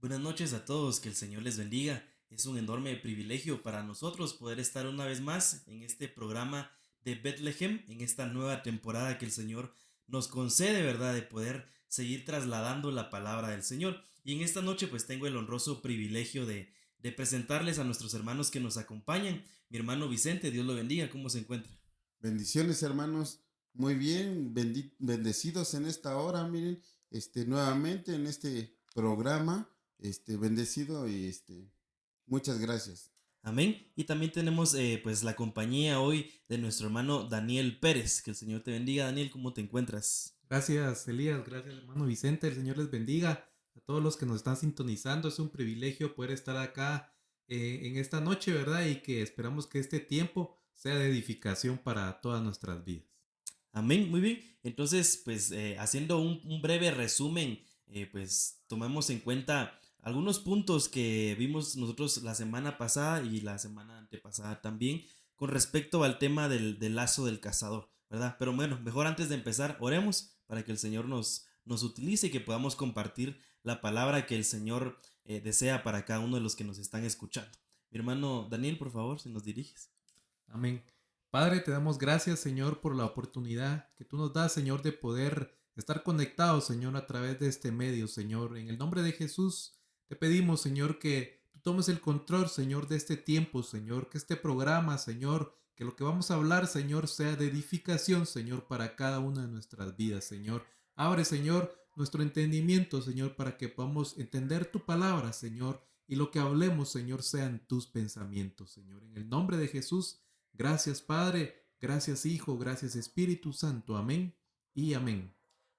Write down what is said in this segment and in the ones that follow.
Buenas noches a todos, que el Señor les bendiga. Es un enorme privilegio para nosotros poder estar una vez más en este programa de Bethlehem, en esta nueva temporada que el Señor nos concede, ¿verdad? De poder seguir trasladando la palabra del Señor. Y en esta noche pues tengo el honroso privilegio de presentarles a nuestros hermanos que nos acompañan. Mi hermano Vicente, Dios lo bendiga, ¿cómo se encuentra? Bendiciones, hermanos. Muy bien, bendecidos en esta hora, miren, nuevamente en este programa, bendecido y muchas gracias. Amén. Y también tenemos pues la compañía hoy de nuestro hermano Daniel Pérez. Que el Señor te bendiga, Daniel, ¿cómo te encuentras? Gracias, Elías. Gracias, hermano Vicente. El Señor les bendiga. A todos los que nos están sintonizando, es un privilegio poder estar acá en esta noche, ¿verdad? Y que esperamos que este tiempo sea de edificación para todas nuestras vidas. Amén, muy bien. Entonces, pues haciendo un breve resumen, pues tomemos en cuenta algunos puntos que vimos nosotros la semana pasada y la semana antepasada también con respecto al tema del lazo del cazador, ¿verdad? Pero bueno, mejor antes de empezar, oremos para que el Señor nos utilice y que podamos compartir la palabra que el Señor desea para cada uno de los que nos están escuchando. Mi hermano Daniel, por favor, si nos diriges. Amén. Padre, te damos gracias, Señor, por la oportunidad que tú nos das, Señor, de poder estar conectados, Señor, a través de este medio, Señor. En el nombre de Jesús, te pedimos, Señor, que tú tomes el control, Señor, de este tiempo, Señor, que este programa, Señor, que lo que vamos a hablar, Señor, sea de edificación, Señor, para cada una de nuestras vidas, Señor. Abre, Señor, nuestro entendimiento, Señor, para que podamos entender tu palabra, Señor, y lo que hablemos, Señor, sean tus pensamientos, Señor. En el nombre de Jesús. Gracias Padre, gracias Hijo, gracias Espíritu Santo. Amén y amén.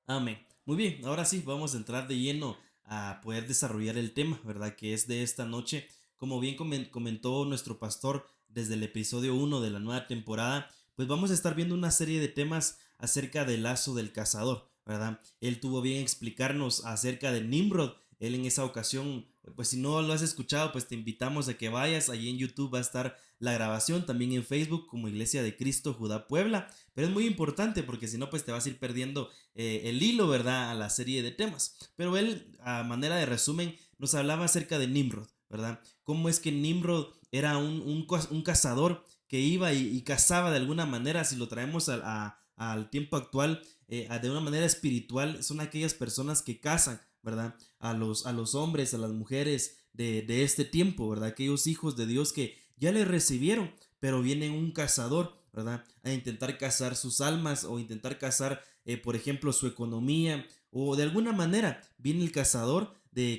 Amén. Muy bien, ahora sí, vamos a entrar de lleno a poder desarrollar el tema, ¿verdad? Que es de esta noche. Como bien comentó nuestro pastor desde el episodio 1 de la nueva temporada, pues vamos a estar viendo una serie de temas acerca del lazo del cazador, ¿verdad? Él tuvo bien explicarnos acerca de Nimrod. Él en esa ocasión, pues si no lo has escuchado, pues te invitamos a que vayas. Allí en YouTube va a estar la grabación, también en Facebook como Iglesia de Cristo Judá Puebla. Pero es muy importante porque si no, pues te vas a ir perdiendo el hilo, ¿verdad? A la serie de temas. Pero él, a manera de resumen, nos hablaba acerca de Nimrod, ¿verdad? Cómo es que Nimrod era un cazador que iba y cazaba de alguna manera, si lo traemos al tiempo actual, de una manera espiritual, son aquellas personas que cazan, ¿verdad? A los hombres, a las mujeres de este tiempo, ¿verdad? Aquellos hijos de Dios que ya le recibieron, pero viene un cazador, ¿verdad? A intentar cazar sus almas o intentar cazar, por ejemplo, su economía o de alguna manera viene el cazador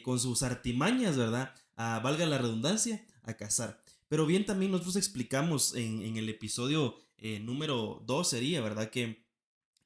con sus artimañas, ¿verdad? Valga la redundancia, a cazar. Pero bien también nosotros explicamos en el episodio número 2 sería, ¿verdad? Que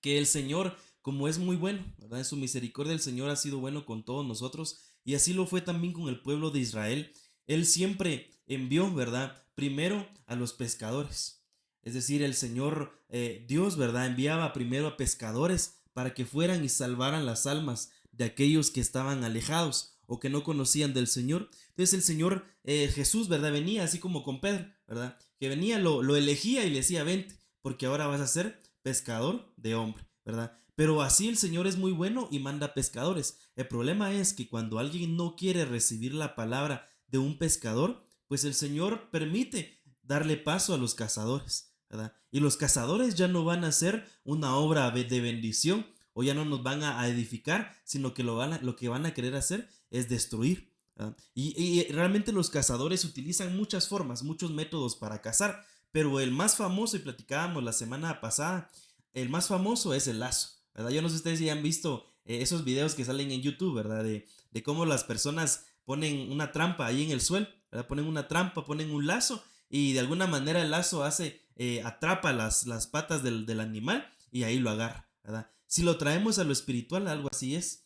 el Señor, como es muy bueno, ¿verdad? En su misericordia el Señor ha sido bueno con todos nosotros y así lo fue también con el pueblo de Israel. Él siempre envió, ¿verdad? Primero a los pescadores. Es decir, el Señor Dios, ¿verdad? Enviaba primero a pescadores para que fueran y salvaran las almas de aquellos que estaban alejados o que no conocían del Señor. Entonces el Señor Jesús, ¿verdad? Venía así como con Pedro, ¿verdad? Que venía, lo elegía y le decía, vente, porque ahora vas a ser pescador de hombre, ¿verdad? Pero así el Señor es muy bueno y manda pescadores. El problema es que cuando alguien no quiere recibir la palabra de un pescador, pues el Señor permite darle paso a los cazadores, ¿verdad? Y los cazadores ya no van a ser una obra de bendición o ya no nos van a edificar, sino que lo que van a querer hacer es destruir. ¿Verdad? Y realmente los cazadores utilizan muchas formas, muchos métodos para cazar, pero el más famoso, y platicábamos la semana pasada, el más famoso es el lazo, ¿verdad? Yo no sé si ustedes ya han visto esos videos que salen en YouTube, ¿verdad? De cómo las personas ponen una trampa ahí en el suelo, ¿verdad? Ponen una trampa, ponen un lazo y de alguna manera el lazo atrapa las patas del animal y ahí lo agarra, ¿verdad? Si lo traemos a lo espiritual, algo así es,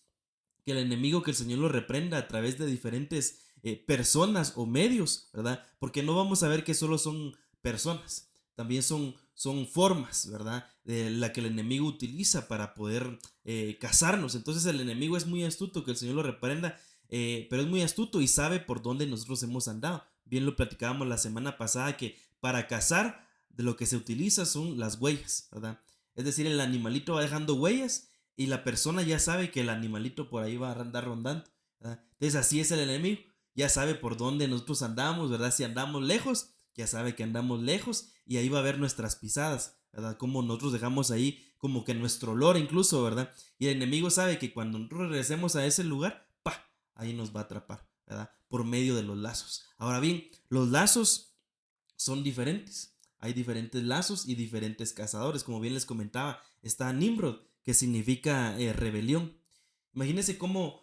que el enemigo, que el Señor lo reprenda a través de diferentes personas o medios, ¿verdad? Porque no vamos a ver que solo son personas, también son formas, ¿verdad? De la que el enemigo utiliza para poder cazarnos. Entonces el enemigo es muy astuto, que el Señor lo reprenda, pero es muy astuto y sabe por dónde nosotros hemos andado. Bien lo platicábamos la semana pasada que para cazar de lo que se utiliza son las huellas, ¿verdad? Es decir, el animalito va dejando huellas y la persona ya sabe que el animalito por ahí va a andar rondando. ¿verdad? Entonces así es el enemigo, ya sabe por dónde nosotros andamos, ¿verdad? Si andamos lejos, ya sabe que andamos lejos y ahí va a ver nuestras pisadas, ¿verdad? Como nosotros dejamos ahí como que nuestro olor incluso, ¿verdad? Y el enemigo sabe que cuando nosotros regresemos a ese lugar, ¡pa! Ahí nos va a atrapar, ¿verdad? Por medio de los lazos. Ahora bien, los lazos son diferentes. Hay diferentes lazos y diferentes cazadores. Como bien les comentaba, está Nimrod, que significa rebelión. Imagínense cómo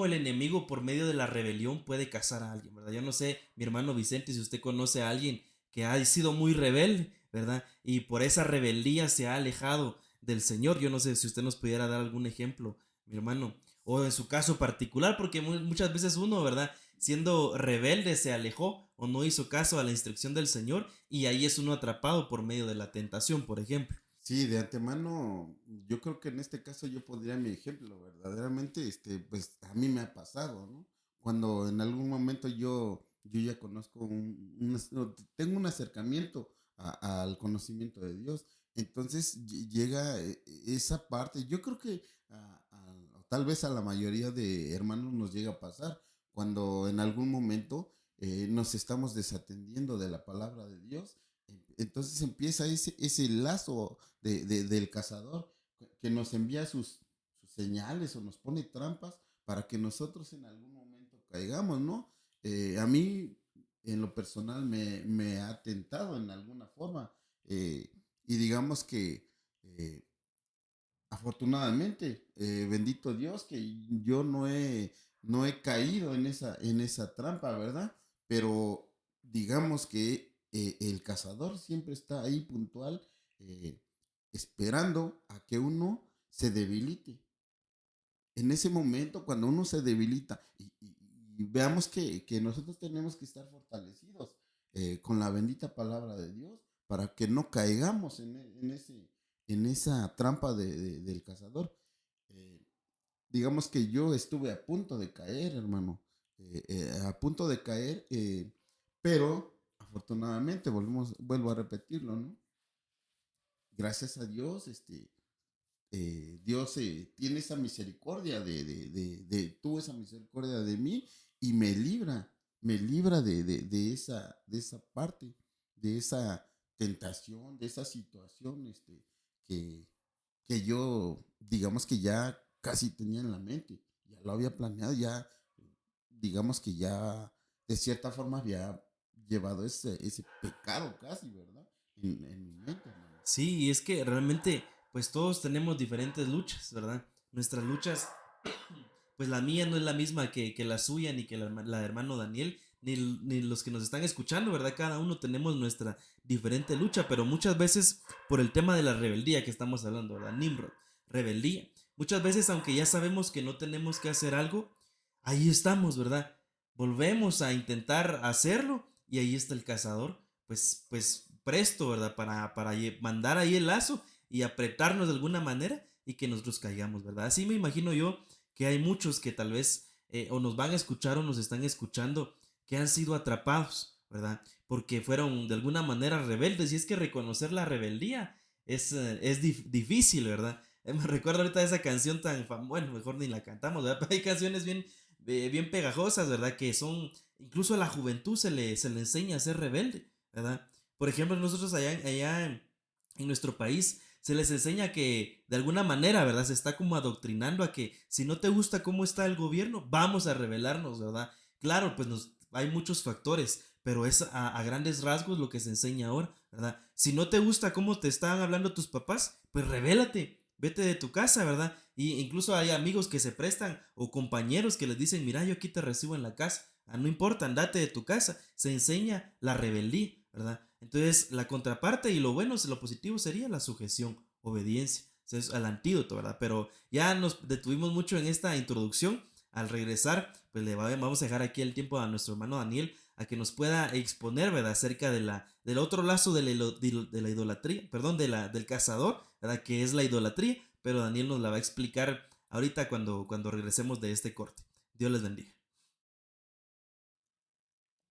el enemigo por medio de la rebelión puede cazar a alguien, ¿verdad? Yo no sé, mi hermano Vicente, si usted conoce a alguien que ha sido muy rebelde, ¿verdad? Y por esa rebeldía se ha alejado del Señor. Yo no sé si usted nos pudiera dar algún ejemplo, mi hermano, o en su caso particular, porque muchas veces uno, ¿verdad? Siendo rebelde se alejó o no hizo caso a la instrucción del Señor y ahí es uno atrapado por medio de la tentación, por ejemplo. Sí, de antemano, yo creo que en este caso yo pondría mi ejemplo, verdaderamente, pues a mí me ha pasado, ¿no? Cuando en algún momento yo ya conozco no, tengo un acercamiento al conocimiento de Dios, entonces llega esa parte, yo creo que o tal vez a la mayoría de hermanos nos llega a pasar, cuando en algún momento nos estamos desatendiendo de la palabra de Dios, entonces empieza ese lazo del cazador que nos envía sus señales o nos pone trampas para que nosotros en algún momento caigamos, ¿no? A mí, en lo personal, me ha tentado en alguna forma y digamos que eh, afortunadamente, bendito Dios, que yo no he caído en esa trampa, ¿verdad? Pero digamos que el cazador siempre está ahí puntual, eh, esperando a que uno se debilite. En ese momento, cuando uno se debilita, y veamos que nosotros tenemos que estar fortalecidos con la bendita palabra de Dios para que no caigamos en esa trampa del cazador. Eh, digamos que yo estuve a punto de caer, hermano, a punto de caer, pero afortunadamente, vuelvo a repetirlo, ¿no? Gracias a Dios, Dios tiene esa misericordia tuvo esa misericordia de mí y me libra de esa parte, de esa tentación, de esa situación, que, que yo, digamos que ya casi tenía en la mente, ya lo había planeado, ya, digamos que ya de cierta forma había llevado ese pecado casi, ¿verdad? En mi mente, hermano. Sí, y es que realmente, pues todos tenemos diferentes luchas, ¿verdad? Nuestras luchas, pues la mía no es la misma que la suya, ni que la de hermano Daniel, ni los que nos están escuchando, ¿verdad? Cada uno tenemos nuestra diferente lucha, pero muchas veces por el tema de la rebeldía que estamos hablando, ¿verdad? Nimrod, rebeldía. Muchas veces, aunque ya sabemos que no tenemos que hacer algo, ahí estamos, ¿verdad? Volvemos a intentar hacerlo y ahí está el cazador, pues presto, ¿verdad? Para mandar ahí el lazo y apretarnos de alguna manera y que nosotros caigamos, ¿verdad? Así me imagino yo que hay muchos que tal vez o nos van a escuchar o nos están escuchando que han sido atrapados, ¿verdad? Porque fueron de alguna manera rebeldes y es que reconocer la rebeldía es difícil, ¿verdad? Me recuerdo ahorita de esa canción tan famosa, bueno, mejor ni la cantamos, ¿verdad? Pero hay canciones bien pegajosas, ¿verdad? Que son, incluso a la juventud se le enseña a ser rebelde, ¿verdad? Por ejemplo, nosotros allá en nuestro país se les enseña que de alguna manera, ¿verdad? Se está como adoctrinando a que si no te gusta cómo está el gobierno, vamos a rebelarnos, ¿verdad? Claro, pues hay muchos factores, pero es a grandes rasgos lo que se enseña ahora, ¿verdad? Si no te gusta cómo te están hablando tus papás, pues rebélate, vete de tu casa, ¿verdad? Y incluso hay amigos que se prestan o compañeros que les dicen, mira, yo aquí te recibo en la casa, no importa, andate de tu casa, se enseña la rebeldía, ¿verdad? Entonces, la contraparte y lo bueno, lo positivo sería la sujeción, obediencia, o sea, es el antídoto, ¿verdad? Pero ya nos detuvimos mucho en esta introducción. Al regresar, pues vamos a dejar aquí el tiempo a nuestro hermano Daniel a que nos pueda exponer, ¿verdad? Acerca del otro lazo de la idolatría, perdón, del cazador, ¿verdad? Que es la idolatría, pero Daniel nos la va a explicar ahorita cuando regresemos de este corte. Dios les bendiga.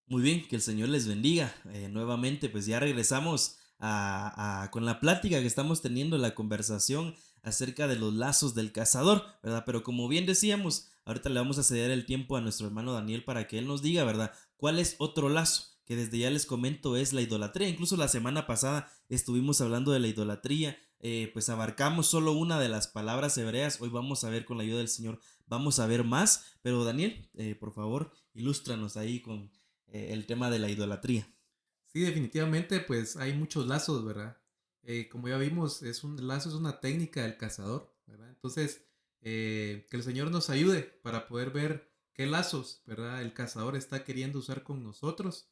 Muy bien, que el Señor les bendiga. Nuevamente, pues ya regresamos con la plática que estamos teniendo, la conversación acerca de los lazos del cazador, ¿verdad? Pero como bien decíamos, ahorita le vamos a ceder el tiempo a nuestro hermano Daniel para que él nos diga, ¿verdad? ¿Cuál es otro lazo? Que desde ya les comento es la idolatría. Incluso la semana pasada estuvimos hablando de la idolatría, pues abarcamos solo una de las palabras hebreas. Hoy vamos a ver con la ayuda del Señor, vamos a ver más. Pero Daniel, por favor, ilústranos ahí con el tema de la idolatría. Sí, definitivamente, pues hay muchos lazos, ¿verdad? Como ya vimos, el lazo es una técnica del cazador, ¿verdad? Entonces, que el Señor nos ayude para poder ver qué lazos, ¿verdad? El cazador está queriendo usar con nosotros.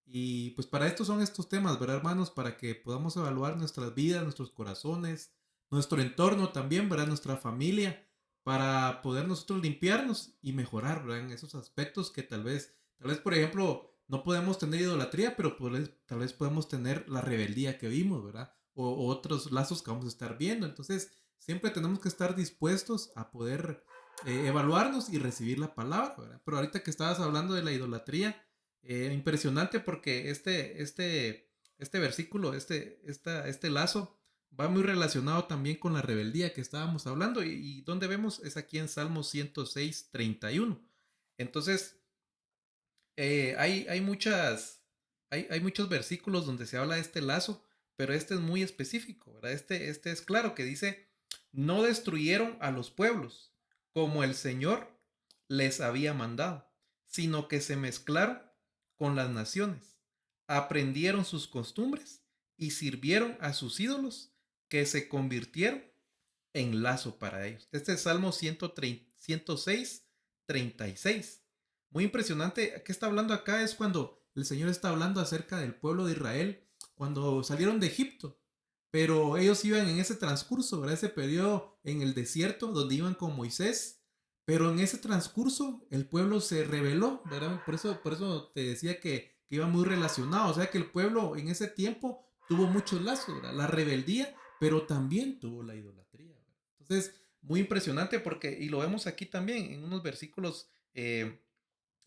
Y pues para esto son estos temas, ¿verdad, hermanos? Para que podamos evaluar nuestras vidas, nuestros corazones, nuestro entorno también, ¿verdad? Nuestra familia, para poder nosotros limpiarnos y mejorar, ¿verdad? En esos aspectos que tal vez, por ejemplo, no podemos tener idolatría, pero tal vez podemos tener la rebeldía que vimos, ¿verdad? O otros lazos que vamos a estar viendo. Entonces, siempre tenemos que estar dispuestos a poder evaluarnos y recibir la palabra, ¿verdad? Pero ahorita que estabas hablando de la idolatría, impresionante porque este versículo, este lazo, va muy relacionado también con la rebeldía que estábamos hablando y donde vemos es aquí en Salmo 106:31. Entonces, hay hay muchos versículos donde se habla de este lazo, pero este es muy específico, ¿verdad? Este es claro que dice, no destruyeron a los pueblos como el Señor les había mandado, sino que se mezclaron con las naciones, aprendieron sus costumbres y sirvieron a sus ídolos que se convirtieron en lazo para ellos. Este es Salmo 106:36. Muy impresionante. ¿Qué está hablando acá? Es cuando el Señor está hablando acerca del pueblo de Israel, cuando salieron de Egipto. Pero ellos iban en ese transcurso, ¿verdad? Ese periodo en el desierto donde iban con Moisés. Pero en ese transcurso el pueblo se rebeló, ¿verdad? Por eso te decía que iba muy relacionado. O sea que el pueblo en ese tiempo tuvo muchos lazos, ¿verdad? La rebeldía, pero también tuvo la idolatría, ¿verdad? Entonces, muy impresionante porque, y lo vemos aquí también en unos versículos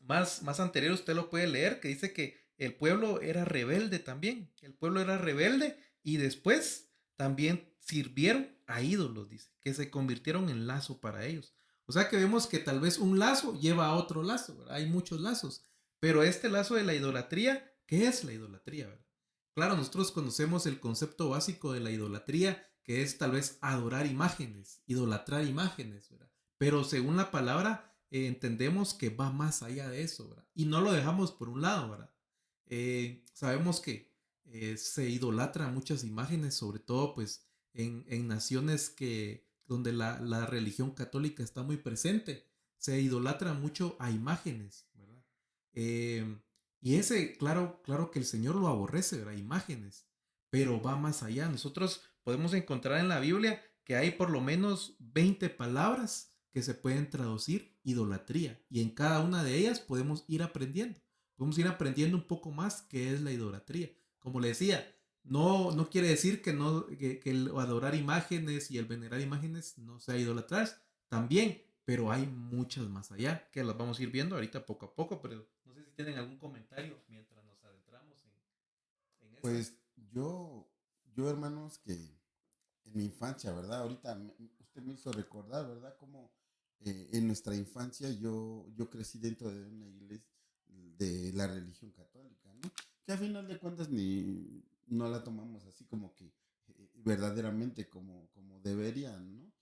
más anterior usted lo puede leer, que dice que el pueblo era rebelde también. El pueblo era rebelde y después también sirvieron a ídolos, dice, que se convirtieron en lazo para ellos. O sea que vemos que tal vez un lazo lleva a otro lazo, ¿verdad? Hay muchos lazos. Pero este lazo de la idolatría, ¿qué es la idolatría, verdad? Claro, nosotros conocemos el concepto básico de la idolatría, que es tal vez adorar imágenes, idolatrar imágenes, ¿verdad? Pero según la palabra, entendemos que va más allá de eso, ¿verdad? Y no lo dejamos por un lado, ¿verdad? Sabemos que se idolatran muchas imágenes, sobre todo pues en naciones donde la religión católica está muy presente, se idolatra mucho a imágenes, ¿verdad? Eh, y claro que el Señor lo aborrece, ¿verdad? Imágenes, pero va más allá. Nosotros podemos encontrar en la Biblia que hay por lo menos 20 palabras que se pueden traducir idolatría. Y en cada una de ellas podemos ir aprendiendo. Podemos ir aprendiendo un poco más qué es la idolatría. Como le decía, no quiere decir que, no, que el adorar imágenes y el venerar imágenes no sea idolatrar. También, pero hay muchas más allá que las vamos a ir viendo ahorita poco a poco. Pero no sé si tienen algún comentario mientras nos adentramos en esta. Pues yo hermanos, que en mi infancia, ¿verdad? Ahorita usted me hizo recordar, ¿verdad? Como en nuestra infancia yo crecí dentro de una iglesia de la religión católica, ¿no? Que a final de cuentas no la tomamos así como que verdaderamente como deberían, ¿no?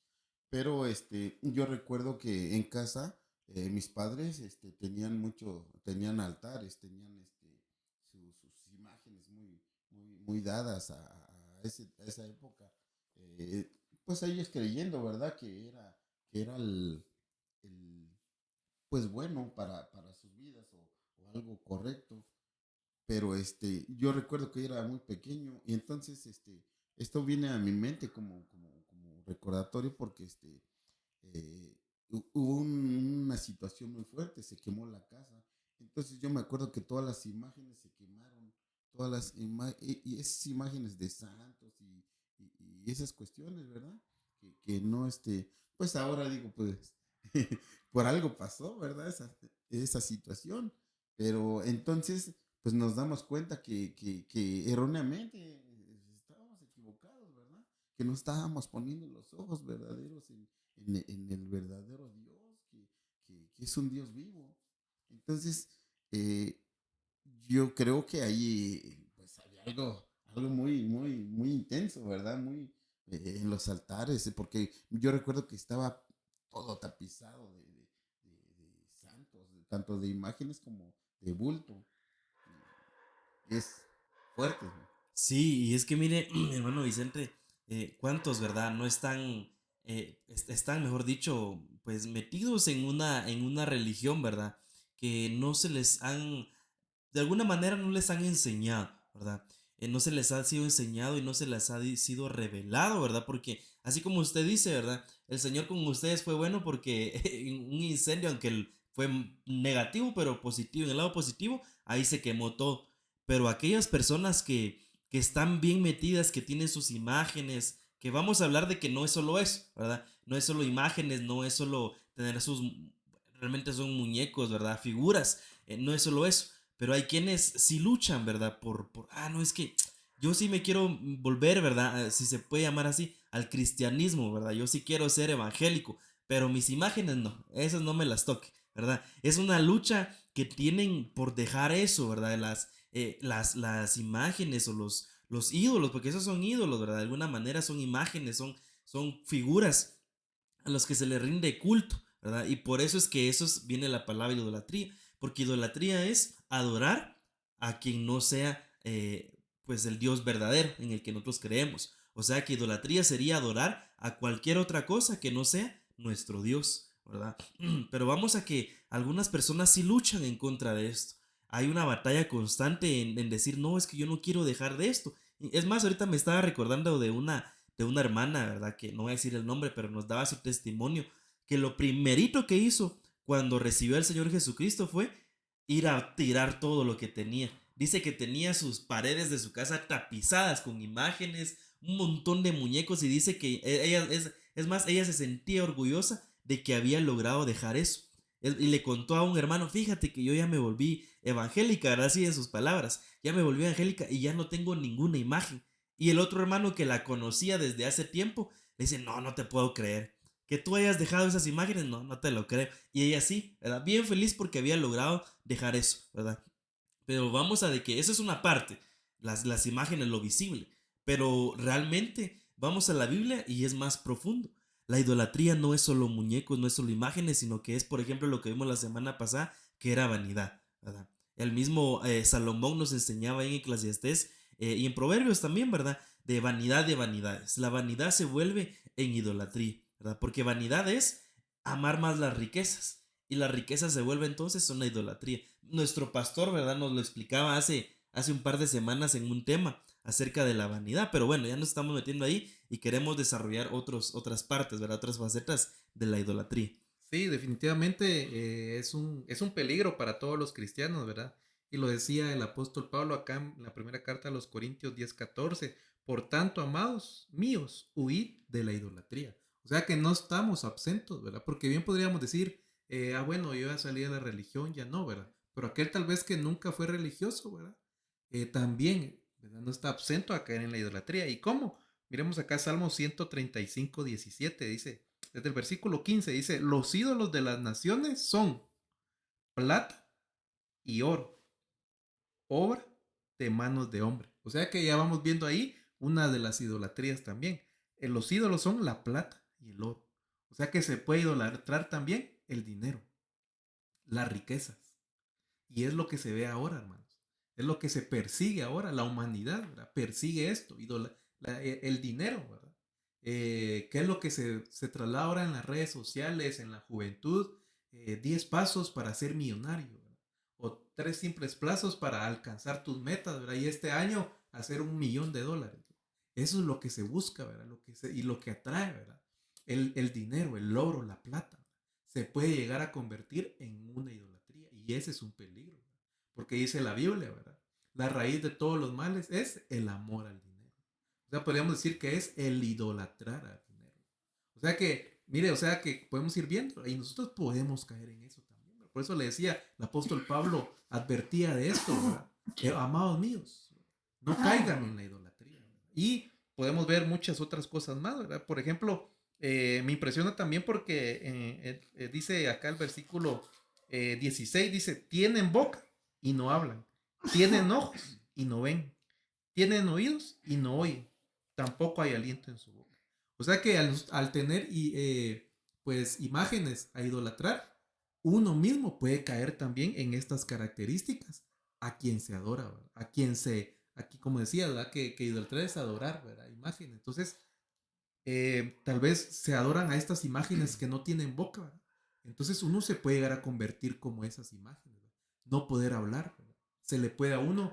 Pero yo recuerdo que en casa mis padres tenían altares, tenían sus imágenes muy dadas a esa época. Eh, pues ellos creyendo, ¿verdad? Que era el, pues bueno para sus vidas o algo correcto. Pero yo recuerdo que era muy pequeño y entonces esto viene a mi mente como recordatorio porque eh, hubo una situación muy fuerte, se quemó la casa. Entonces yo me acuerdo que todas las imágenes se quemaron, y esas imágenes de santos y esas cuestiones, ¿verdad? Que no, pues ahora digo, pues, por algo pasó, ¿verdad? Esa situación. Pero entonces, pues nos damos cuenta que erróneamente estábamos equivocados, ¿verdad? que no estábamos poniendo los ojos verdaderos en el verdadero Dios, que es un Dios vivo. Entonces, eh, yo creo que ahí pues había algo muy intenso, ¿verdad? Muy en los altares, porque yo recuerdo que estaba todo tapizado de santos, tanto de imágenes como de bulto. Y es fuerte, ¿no? Sí, y es que mire, hermano Vicente, ¿cuántos, verdad? No están, están, mejor dicho, pues metidos en una religión, ¿verdad? Que no se les han, de alguna manera no les han enseñado, ¿verdad? No se les ha sido enseñado y no se les ha sido revelado, ¿verdad? Porque así como usted dice, ¿verdad? El Señor con ustedes fue bueno porque un incendio, aunque fue negativo, pero positivo, en el lado positivo, ahí se quemó todo. Pero aquellas personas que están bien metidas, que tienen sus imágenes, que vamos a hablar de que no es solo eso, ¿verdad? No es solo imágenes, no es solo tener sus, realmente son muñecos, ¿verdad? Figuras, no es solo eso, pero hay quienes sí luchan, ¿verdad? No, es que yo sí me quiero volver, ¿verdad? Si se puede llamar así, al cristianismo, ¿verdad? Yo sí quiero ser evangélico, pero mis imágenes no, esas no me las toque, ¿verdad? Es una lucha que tienen por dejar eso, ¿verdad? Las imágenes o los ídolos, porque esos son ídolos, ¿verdad? De alguna manera son imágenes, son figuras a los que se le rinde culto, ¿verdad? Y por eso es que viene la palabra idolatría, porque idolatría es adorar a quien no sea, pues, el Dios verdadero en el que nosotros creemos. O sea que idolatría sería adorar a cualquier otra cosa que no sea nuestro Dios, ¿verdad? Pero vamos a que algunas personas sí luchan en contra de esto. Hay una batalla constante en decir, no, es que yo no quiero dejar de esto. Es más, ahorita me estaba recordando de una hermana, ¿verdad? Que no voy a decir el nombre, pero nos daba su testimonio, que lo primerito que hizo cuando recibió al Señor Jesucristo fue ir a tirar todo lo que tenía. Dice que tenía sus paredes de su casa tapizadas con imágenes, un montón de muñecos y dice que es más, ella se sentía orgullosa de que había logrado dejar eso. Y le contó a un hermano, fíjate que yo ya me volví evangélica, ¿verdad? Así en sus palabras, ya me volví evangélica y ya no tengo ninguna imagen. Y el otro hermano que la conocía desde hace tiempo le dice, no, no te puedo creer. Que tú hayas dejado esas imágenes, no, no te lo creo. Y ella sí, ¿verdad? Bien feliz porque había logrado dejar eso, ¿verdad? Pero vamos a de que eso es una parte, las imágenes, lo visible. Pero realmente vamos a la Biblia y es más profundo. La idolatría no es solo muñecos, no es solo imágenes, sino que es, por ejemplo, lo que vimos la semana pasada, que era vanidad, ¿verdad? El mismo Salomón nos enseñaba en Eclesiastés y en Proverbios también, ¿verdad? De vanidad de vanidades. La vanidad se vuelve en idolatría, ¿verdad? Porque vanidad es amar más las riquezas y la riqueza se vuelve entonces una idolatría. Nuestro pastor, ¿verdad? Nos lo explicaba hace un par de semanas en un tema acerca de la vanidad, pero bueno, ya nos estamos metiendo ahí y queremos desarrollar otras partes, ¿verdad? Otras facetas de la idolatría. Sí, definitivamente es un peligro para todos los cristianos, ¿verdad? Y lo decía el apóstol Pablo acá en la primera carta a los Corintios 10:14. Por tanto, amados míos, huid de la idolatría. O sea que no estamos absentos, ¿verdad? Porque bien podríamos decir, bueno, yo ya salí de la religión, ya no, ¿verdad? Pero aquel tal vez que nunca fue religioso, ¿verdad? También, ¿verdad? No está absento a caer en la idolatría. ¿Y cómo? Miremos acá Salmo 135:17, dice. Desde el versículo 15 dice, los ídolos de las naciones son plata y oro, obra de manos de hombre. O sea que ya vamos viendo ahí una de las idolatrías también. Los ídolos son la plata y el oro. O sea que se puede idolatrar también el dinero, las riquezas. Y es lo que se ve ahora, hermanos. Es lo que se persigue ahora. La humanidad, ¿verdad? Persigue esto, el dinero, ¿verdad? ¿Qué es lo que se traslada ahora en las redes sociales, en la juventud? 10 pasos para ser millonario, ¿verdad? O 3 simples plazos para alcanzar tus metas, ¿verdad? Y este año hacer $1,000,000. Eso es lo que se busca, ¿verdad? Y lo que atrae, ¿verdad? El dinero, el oro, la plata, ¿verdad? Se puede llegar a convertir en una idolatría. Y ese es un peligro, ¿verdad? Porque dice la Biblia, ¿verdad? La raíz de todos los males es el amor al dinero. O sea, podríamos decir que es el idolatrar al dinero. O sea que, mire, o sea que podemos ir viendo y nosotros podemos caer en eso también, ¿verdad? Por eso le decía, el apóstol Pablo advertía de esto, ¿verdad? Amados míos, no caigan en la idolatría, ¿verdad? Y podemos ver muchas otras cosas más, ¿verdad? Por ejemplo, me impresiona también porque dice acá el versículo 16, dice, tienen boca y no hablan, tienen ojos y no ven, tienen oídos y no oyen, tampoco hay aliento en su boca. O sea que al tener pues imágenes a idolatrar, uno mismo puede caer también en estas características a quien se adora, ¿verdad? A quien se, aquí como decía, ¿verdad? Que idolatrar es adorar, ¿verdad? Imágenes. Entonces, tal vez se adoran a estas imágenes que no tienen boca, ¿verdad? Entonces uno se puede llegar a convertir como esas imágenes, ¿verdad? No poder hablar, ¿verdad? Se le puede a uno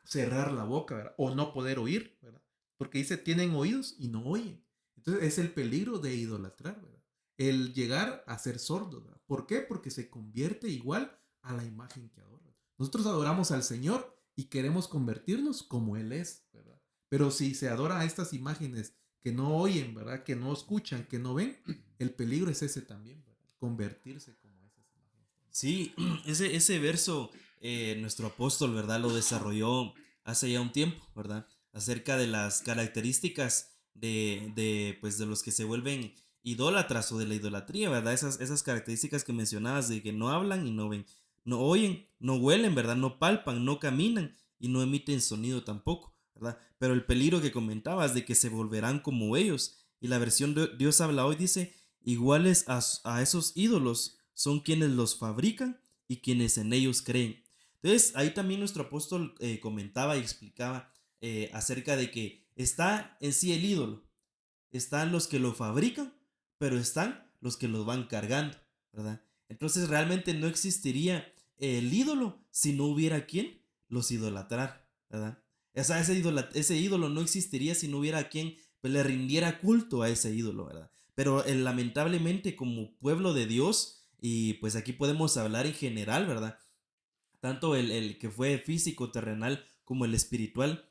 cerrar la boca, ¿verdad? O no poder oír, ¿verdad? Porque dice, tienen oídos y no oyen. Entonces es el peligro de idolatrar, ¿verdad? El llegar a ser sordo, ¿verdad? ¿Por qué? Porque se convierte igual a la imagen que adora. Nosotros adoramos al Señor y queremos convertirnos como Él es, ¿verdad? Pero si se adora a estas imágenes que no oyen, ¿verdad? Que no escuchan, que no ven, el peligro es ese también, ¿verdad? Convertirse como esas imágenes. Sí, ese verso nuestro apóstol, ¿verdad? Lo desarrolló hace ya un tiempo, ¿verdad? Acerca de las características pues, de los que se vuelven idólatras o de la idolatría, ¿verdad? Esas características que mencionabas de que no hablan y no ven, no oyen, no huelen, ¿verdad? No palpan, no caminan y no emiten sonido tampoco, ¿verdad? Pero el peligro que comentabas de que se volverán como ellos. Y la versión de Dios habla hoy dice, iguales a esos ídolos son quienes los fabrican y quienes en ellos creen. Entonces ahí también nuestro apóstol comentaba y explicaba acerca de que está en sí el ídolo, están los que lo fabrican, pero están los que los van cargando, ¿verdad? Entonces realmente no existiría el ídolo si no hubiera quien los idolatrar, ¿verdad? O sea, ese ídolo no existiría si no hubiera quien pues, le rindiera culto a ese ídolo, ¿verdad? Pero lamentablemente como pueblo de Dios, y pues aquí podemos hablar en general, ¿verdad? Tanto el que fue físico, terrenal, como el espiritual,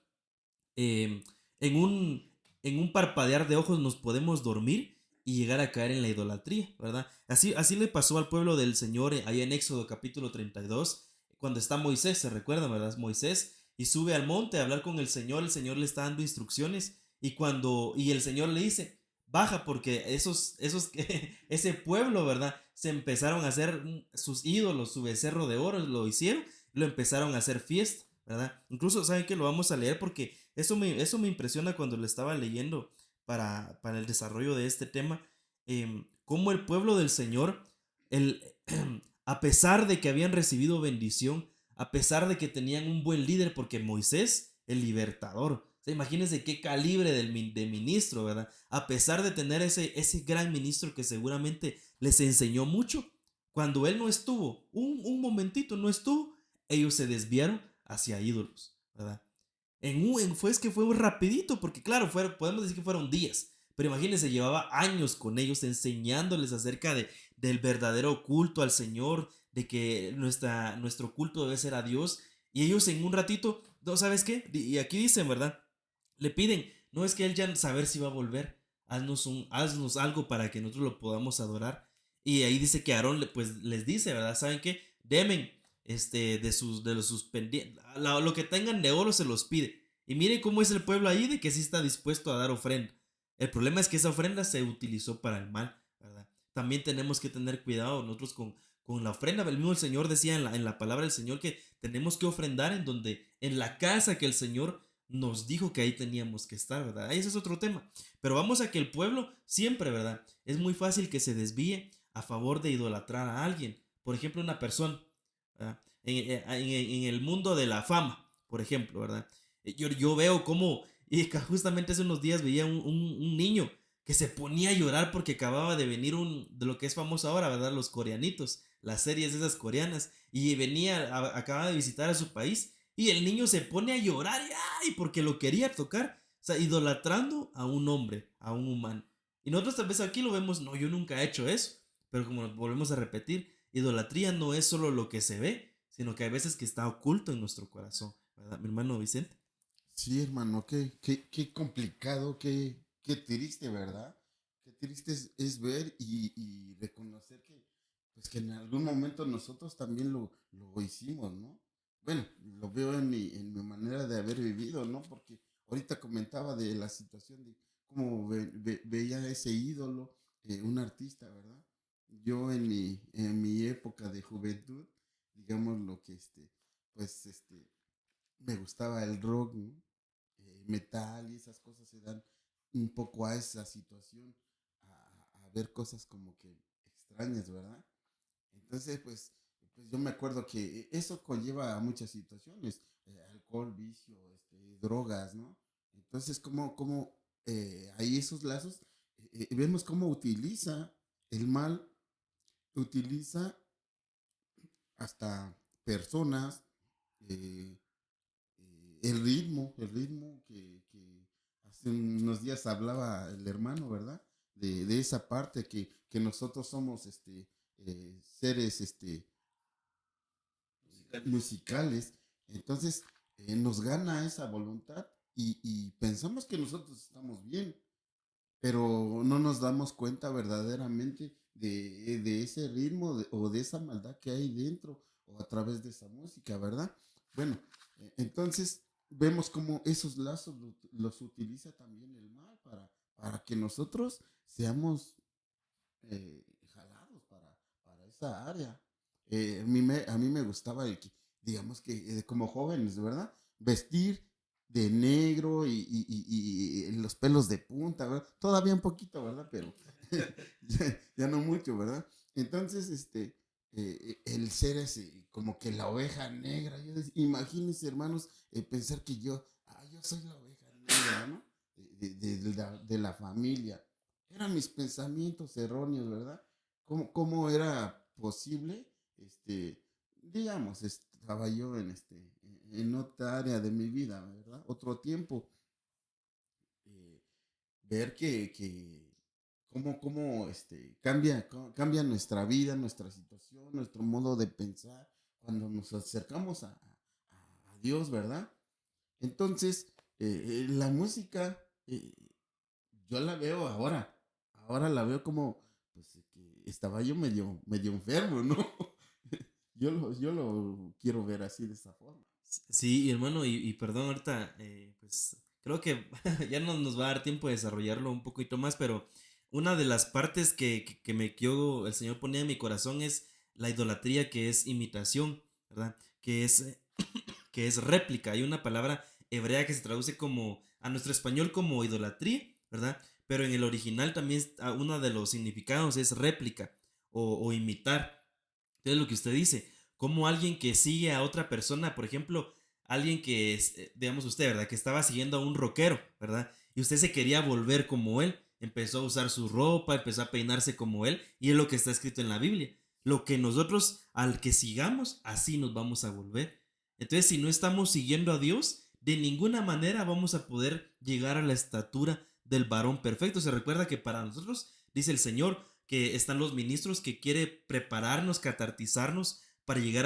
eh, en, en un parpadear de ojos nos podemos dormir y llegar a caer en la idolatría, ¿verdad? Así le pasó al pueblo del Señor ahí en Éxodo capítulo 32, cuando está Moisés, se recuerda, ¿verdad? Moisés y sube al monte a hablar con el Señor le está dando instrucciones y el Señor le dice, baja porque ese pueblo, ¿verdad? Se empezaron a hacer sus ídolos, su becerro de oro, lo hicieron, lo empezaron a hacer fiesta, ¿verdad? Incluso, ¿saben que lo vamos a leer? Porque eso me impresiona cuando lo estaba leyendo para el desarrollo de este tema. Cómo el pueblo del Señor, el, a pesar de que habían recibido bendición, a pesar de que tenían un buen líder, porque Moisés, el libertador, o sea, imagínense qué calibre de ministro, ¿verdad? A pesar de tener ese gran ministro que seguramente les enseñó mucho, cuando él no estuvo, un momentito no estuvo, ellos se desviaron hacia ídolos, ¿verdad? Es que fue rapidito, porque claro, podemos decir que fueron días, pero imagínense, llevaba años con ellos enseñándoles acerca del verdadero culto al Señor, de que nuestro culto debe ser a Dios, y ellos en un ratito, ¿no sabes qué? Y aquí dicen, ¿verdad? Le piden, no es que él ya saber si va a volver, haznos algo para que nosotros lo podamos adorar. Y ahí dice que Aarón pues les dice, ¿verdad? ¿Saben qué? Demen de sus pendientes, lo que tengan de oro se los pide. Y miren cómo es el pueblo ahí de que sí está dispuesto a dar ofrenda. El problema es que esa ofrenda se utilizó para el mal, ¿verdad? También tenemos que tener cuidado nosotros con la ofrenda. El mismo Señor decía en la palabra del Señor que tenemos que ofrendar en la casa que el Señor nos dijo que ahí teníamos que estar, ¿verdad? Ese es otro tema. Pero vamos a que el pueblo siempre, ¿verdad? Es muy fácil que se desvíe a favor de idolatrar a alguien. Por ejemplo, una persona, ¿verdad? En el mundo de la fama, por ejemplo, ¿verdad? Yo veo cómo, y justamente hace unos días veía un niño que se ponía a llorar porque acababa de venir de lo que es famoso ahora, ¿verdad? Los coreanitos, las series esas coreanas, y acababa de visitar a su país, y el niño se pone a llorar, y ¡ay! Porque lo quería tocar, o sea, idolatrando a un hombre, a un humano. Y nosotros tal vez aquí lo vemos, no, yo nunca he hecho eso, pero como nos volvemos a repetir, idolatría no es solo lo que se ve, sino que hay veces que está oculto en nuestro corazón, ¿verdad, mi hermano Vicente? Sí, hermano, qué complicado, qué triste, ¿verdad? Qué triste es ver y reconocer pues que en algún momento nosotros también lo hicimos, ¿no? Bueno, lo veo en mi manera de haber vivido, ¿no? Porque ahorita comentaba de la situación de cómo veía ese ídolo, un artista, ¿verdad? Yo en mi época de juventud, digamos lo que pues me gustaba el rock, ¿no? Metal y esas cosas se dan un poco a esa situación, a ver cosas como que extrañas, ¿verdad? Entonces, pues yo me acuerdo que eso conlleva a muchas situaciones, alcohol, vicio, drogas, ¿no? Entonces, como hay esos lazos, vemos cómo utiliza el mal, utiliza hasta personas, eh, el ritmo que hace unos días hablaba el hermano, ¿verdad? De esa parte que nosotros somos seres musicales. Entonces, nos gana esa voluntad y pensamos que nosotros estamos bien, pero no nos damos cuenta verdaderamente de ese ritmo o de esa maldad que hay dentro o a través de esa música, ¿verdad? Bueno, entonces vemos cómo esos lazos los utiliza también el mal para que nosotros seamos jalados para esa área. A mí me gustaba digamos que como jóvenes, ¿verdad? Vestir de negro y los pelos de punta, ¿verdad? Todavía un poquito, ¿verdad? Pero ya no mucho, ¿verdad? Entonces, el ser ese, como que la oveja negra, imagínense, hermanos, pensar que yo soy la oveja negra, ¿no? De la familia. Eran mis pensamientos erróneos, ¿verdad? ¿Cómo era posible? Digamos, estaba yo en otra área de mi vida, ¿verdad? Otro tiempo. eh, Ver que cómo cambia nuestra vida, nuestra situación, nuestro modo de pensar cuando nos acercamos a Dios, ¿verdad? Entonces, la música, yo la veo ahora la veo como, pues, que estaba yo medio enfermo, ¿no? Yo lo quiero ver así de esa forma. Sí, hermano, y perdón, ahorita, pues creo que ya no nos va a dar tiempo de desarrollarlo un poquito más, pero una de las partes que el Señor ponía en mi corazón es la idolatría, que es imitación, ¿verdad? Que es réplica. Hay una palabra hebrea que se traduce como a nuestro español como idolatría, ¿verdad? Pero en el original también uno de los significados es réplica o imitar. Entonces lo que usted dice, como alguien que sigue a otra persona, por ejemplo, alguien que es, digamos usted, ¿verdad? Que estaba siguiendo a un rockero, ¿verdad? Y usted se quería volver como él, empezó a usar su ropa, empezó a peinarse como él, y es lo que está escrito en la Biblia. Lo que nosotros, al que sigamos, así nos vamos a volver. Entonces, si no estamos siguiendo a Dios, de ninguna manera vamos a poder llegar a la estatura del varón perfecto. Se recuerda que para nosotros, dice el Señor, que están los ministros que quiere prepararnos, catartizarnos para llegar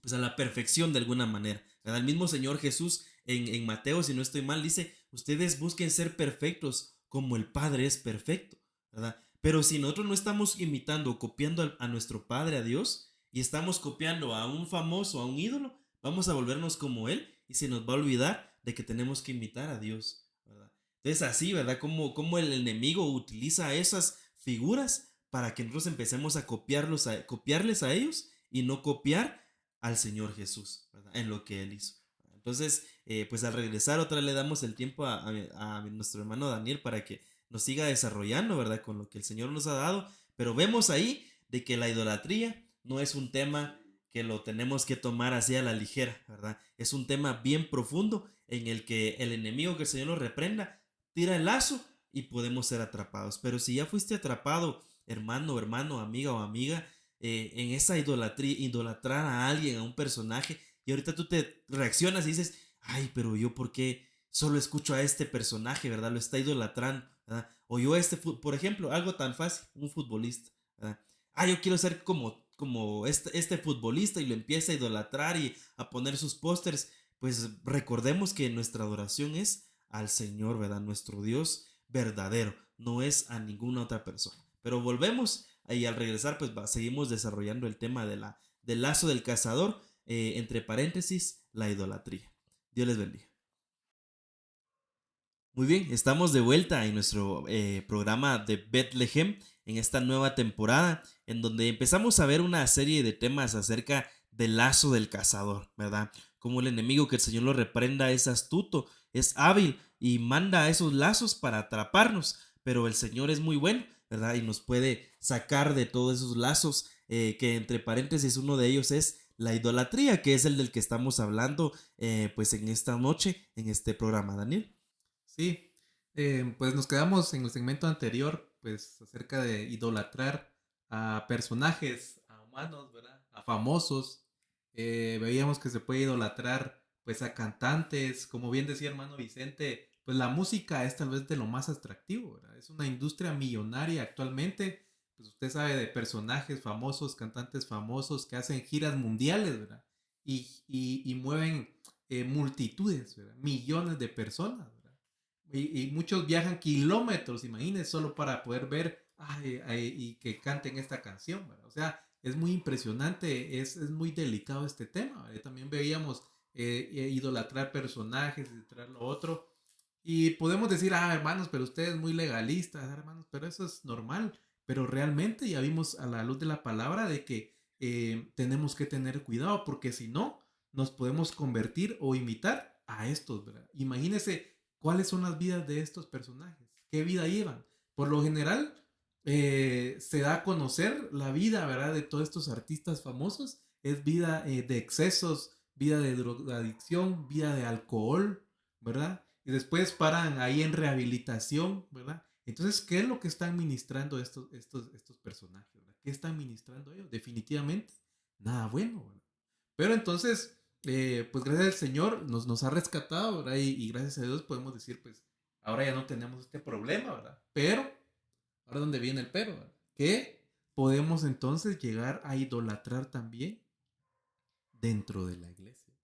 pues a la perfección de alguna manera. ¿Verdad? El mismo Señor Jesús en Mateo, si no estoy mal, dice, ustedes busquen ser perfectos como el Padre es perfecto, ¿verdad? Pero si nosotros no estamos imitando o copiando a nuestro Padre, a Dios, y estamos copiando a un famoso, a un ídolo, vamos a volvernos como Él y se nos va a olvidar de que tenemos que imitar a Dios, ¿verdad? Entonces así, ¿verdad? Como el enemigo utiliza esas figuras para que nosotros empecemos a copiarles a ellos y no copiar al Señor Jesús, ¿verdad? En lo que Él hizo. Entonces, pues al regresar otra vez le damos el tiempo a nuestro hermano Daniel para que nos siga desarrollando, ¿verdad? Con lo que el Señor nos ha dado. Pero vemos ahí de que la idolatría no es un tema que lo tenemos que tomar así a la ligera, ¿verdad? Es un tema bien profundo en el que el enemigo, que el Señor nos reprenda, tira el lazo y podemos ser atrapados. Pero si ya fuiste atrapado, hermano, amiga o amiga, en esa idolatría, idolatrar a alguien, a un personaje, y ahorita tú te reaccionas y dices, ay, pero yo por qué solo escucho a este personaje, ¿verdad? Lo está idolatrando, ¿verdad? O yo por ejemplo, algo tan fácil, un futbolista, ¿verdad? Ah, yo quiero ser como este futbolista y lo empieza a idolatrar y a poner sus pósters. Pues recordemos que nuestra adoración es al Señor, ¿verdad? Nuestro Dios verdadero, no es a ninguna otra persona. Pero volvemos y al regresar pues seguimos desarrollando el tema del lazo del cazador, entre paréntesis, la idolatría. Dios les bendiga. Muy bien, estamos de vuelta en nuestro programa de Bethlehem en esta nueva temporada en donde empezamos a ver una serie de temas acerca del lazo del cazador, ¿verdad? Como el enemigo, que el Señor lo reprenda, es astuto, es hábil y manda esos lazos para atraparnos, pero el Señor es muy bueno, ¿verdad? Y nos puede sacar de todos esos lazos, que entre paréntesis uno de ellos es la idolatría, que es el del que estamos hablando pues en esta noche, en este programa, Daniel. Sí, pues nos quedamos en el segmento anterior, pues acerca de idolatrar a personajes, a humanos, ¿verdad? A famosos. Veíamos que se puede idolatrar pues a cantantes, como bien decía hermano Vicente, pues la música es tal vez de lo más atractivo, ¿verdad? Es una industria millonaria actualmente, pues usted sabe de personajes famosos, cantantes famosos que hacen giras mundiales, ¿verdad? Y mueven multitudes, ¿verdad? Millones de personas, ¿verdad? Y muchos viajan kilómetros, imagínense, solo para poder ver y que canten esta canción, ¿verdad? O sea, es muy impresionante, es muy delicado este tema, ¿verdad? También veíamos idolatrar personajes, idolatrar lo otro. Y podemos decir, hermanos, pero ustedes muy legalistas, hermanos, pero eso es normal. Pero realmente ya vimos a la luz de la palabra de que tenemos que tener cuidado, porque si no, nos podemos convertir o imitar a estos, ¿verdad? Imagínense cuáles son las vidas de estos personajes, qué vida llevan. Por lo general, se da a conocer la vida, ¿verdad? De todos estos artistas famosos. Es vida de excesos, vida de drogadicción, vida de alcohol, ¿verdad? Y después paran ahí en rehabilitación, ¿verdad? Entonces, ¿qué es lo que están ministrando estos personajes, ¿verdad? ¿Qué están ministrando ellos? Definitivamente, nada bueno, ¿verdad? Pero entonces, pues gracias al Señor nos ha rescatado, ¿verdad? Y gracias a Dios podemos decir, pues, ahora ya no tenemos este problema, ¿verdad? Pero, ahora donde viene el pero, ¿verdad? Que podemos entonces llegar a idolatrar también dentro de la iglesia.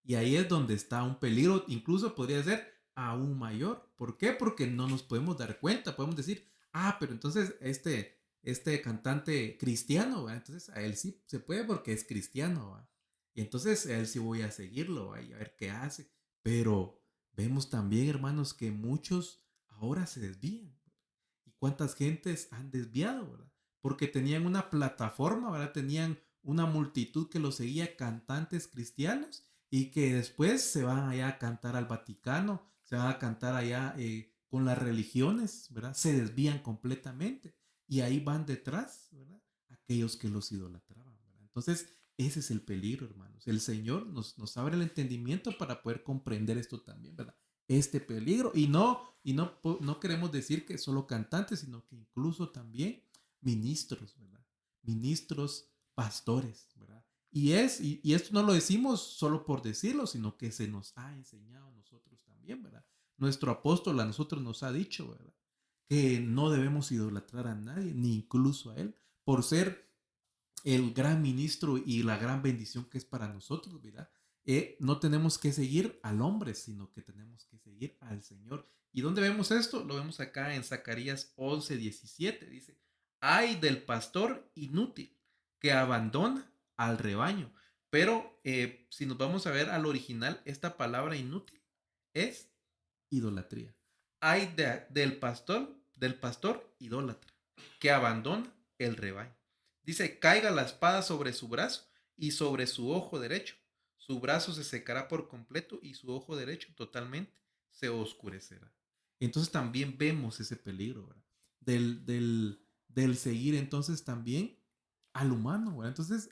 Y ahí es donde está un peligro, incluso podría ser aún mayor. ¿Por qué? Porque no nos podemos dar cuenta. Podemos decir, pero entonces este cantante cristiano, ¿va? Entonces a él sí se puede porque es cristiano, ¿va? Y entonces a él sí voy a seguirlo, ¿va? Y a ver qué hace. Pero vemos también, hermanos, que muchos ahora se desvían. ¿Y cuántas gentes han desviado, verdad? Porque tenían una plataforma, ¿verdad? Tenían una multitud que los seguía, cantantes cristianos, y que después se van allá a cantar al Vaticano, se van a cantar allá con las religiones, ¿verdad? Se desvían completamente. Y ahí van detrás, ¿verdad? Aquellos que los idolatraban, ¿verdad? Entonces, ese es el peligro, hermanos. El Señor nos abre el entendimiento para poder comprender esto también, ¿verdad? Este peligro. No queremos decir que solo cantantes, sino que incluso también ministros, ¿verdad? Ministros, pastores, ¿verdad? Y esto no lo decimos solo por decirlo, sino que se nos ha enseñado a nosotros también, ¿verdad? Nuestro apóstol a nosotros nos ha dicho, ¿verdad? Que no debemos idolatrar a nadie, ni incluso a él, por ser el gran ministro y la gran bendición que es para nosotros, ¿verdad? No tenemos que seguir al hombre, sino que tenemos que seguir al Señor. ¿Y dónde vemos esto? Lo vemos acá en Zacarías 11:17. Dice, ay del pastor inútil que abandona al rebaño. Pero si nos vamos a ver al original, esta palabra inútil es idolatría. Ay del pastor idólatra que abandona el rebaño. Dice, caiga la espada sobre su brazo y sobre su ojo derecho. Su brazo se secará por completo y su ojo derecho totalmente se oscurecerá. Entonces también vemos ese peligro, ¿verdad? Del seguir entonces también al humano, ¿verdad? Entonces,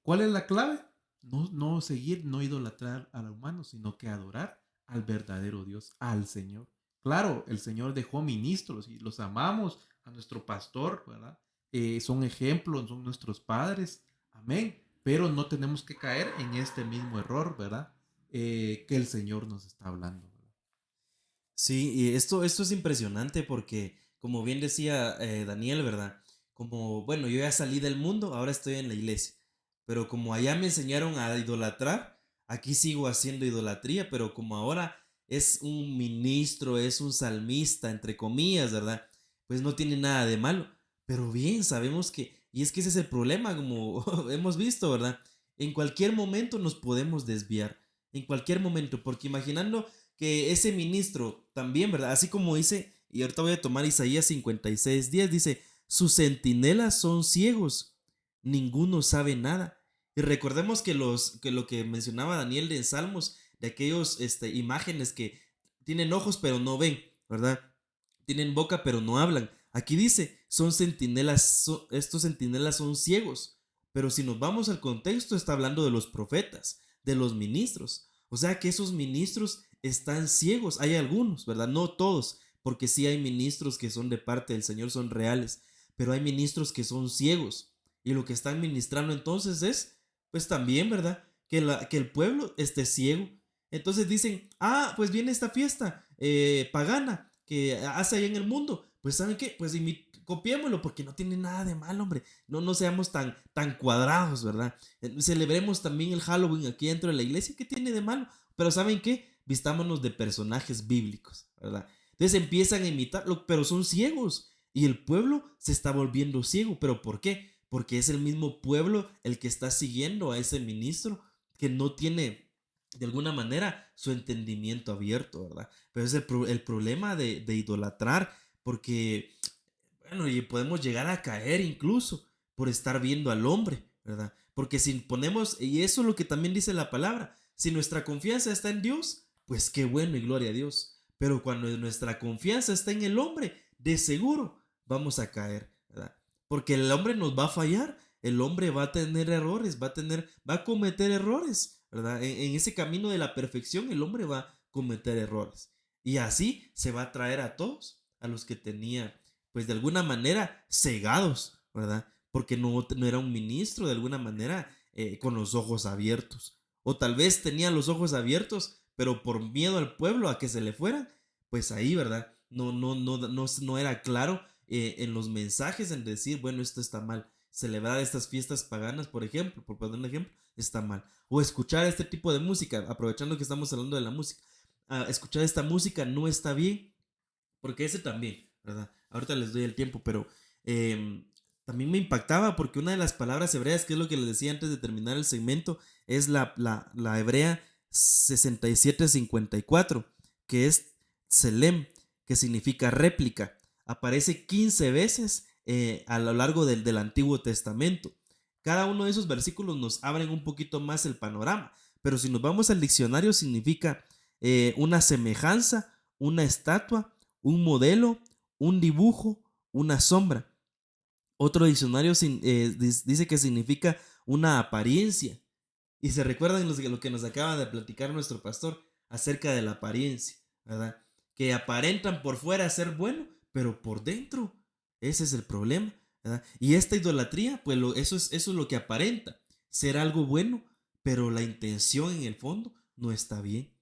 ¿cuál es la clave? No seguir, no idolatrar al humano, sino que adorar al verdadero Dios, al Señor. Claro, el Señor dejó ministros y los amamos, a nuestro pastor, ¿verdad? Son ejemplos, son nuestros padres, amén, pero no tenemos que caer en este mismo error, ¿verdad? Que el Señor nos está hablando, ¿verdad? Sí, y esto es impresionante porque, como bien decía Daniel, ¿verdad? Como, bueno, yo ya salí del mundo, ahora estoy en la iglesia, pero como allá me enseñaron a idolatrar, aquí sigo haciendo idolatría, pero como ahora es un ministro, es un salmista, entre comillas, ¿verdad? Pues no tiene nada de malo, pero bien, sabemos que, y es que ese es el problema, como hemos visto, ¿verdad? En cualquier momento nos podemos desviar, en cualquier momento, porque imaginando que ese ministro también, ¿verdad? Así como dice, y ahorita voy a tomar Isaías 56:10, dice, sus centinelas son ciegos, ninguno sabe nada. Y recordemos que lo que mencionaba Daniel de Salmos, de aquellos imágenes que tienen ojos pero no ven, ¿verdad? Tienen boca pero no hablan. Aquí dice, son centinelas, estos centinelas son ciegos. Pero si nos vamos al contexto, está hablando de los profetas, de los ministros. O sea que esos ministros están ciegos. Hay algunos, ¿verdad? No todos, porque sí hay ministros que son de parte del Señor, son reales. Pero hay ministros que son ciegos. Y lo que están ministrando entonces es, pues también, ¿verdad? Que el pueblo esté ciego. Entonces dicen, ah, pues viene esta fiesta pagana que hace allá en el mundo. Pues ¿saben qué? Pues copiémoslo porque no tiene nada de mal, hombre. No seamos tan cuadrados, ¿verdad? Celebremos también el Halloween aquí dentro de la iglesia. ¿Qué tiene de malo? Pero ¿saben qué? Vistámonos de personajes bíblicos, ¿verdad? Entonces empiezan a imitarlo, pero son ciegos. Y el pueblo se está volviendo ciego. ¿Pero por qué? Porque es el mismo pueblo el que está siguiendo a ese ministro que no tiene de alguna manera su entendimiento abierto, ¿verdad? Pero es el problema de idolatrar, porque, bueno, y podemos llegar a caer incluso por estar viendo al hombre, ¿verdad? Porque si ponemos, y eso es lo que también dice la palabra, si nuestra confianza está en Dios, pues qué bueno y gloria a Dios. Pero cuando nuestra confianza está en el hombre, de seguro vamos a caer, ¿verdad? Porque el hombre nos va a fallar, el hombre va a tener errores, va a cometer errores, ¿verdad? En ese camino de la perfección, el hombre va a cometer errores. Y así se va a traer a todos, a los que tenía, pues de alguna manera, cegados, ¿verdad? Porque no era un ministro de alguna manera con los ojos abiertos. O tal vez tenía los ojos abiertos, pero por miedo al pueblo a que se le fueran, pues ahí, ¿verdad? No era claro en los mensajes en decir, bueno, esto está mal. Celebrar estas fiestas paganas, por ejemplo, por poner un ejemplo, está mal. O escuchar este tipo de música, aprovechando que estamos hablando de la música, escuchar esta música no está bien, porque ese también, ¿verdad? Ahorita les doy el tiempo, pero eh, también me impactaba porque una de las palabras hebreas, que es lo que les decía antes de terminar el segmento, es la hebrea 6754, que es Selem, que significa réplica. Aparece 15 veces a lo largo del Antiguo Testamento. Cada uno de esos versículos nos abren un poquito más el panorama, pero si nos vamos al diccionario significa una semejanza, una estatua, un modelo, un dibujo, una sombra. Otro diccionario dice que significa una apariencia. Y se recuerdan lo que nos acaba de platicar nuestro pastor acerca de la apariencia, ¿verdad? Que aparentan por fuera ser bueno, pero por dentro, ese es el problema, ¿verdad? Y esta idolatría, pues eso es lo que aparenta, ser algo bueno, pero la intención en el fondo no está bien.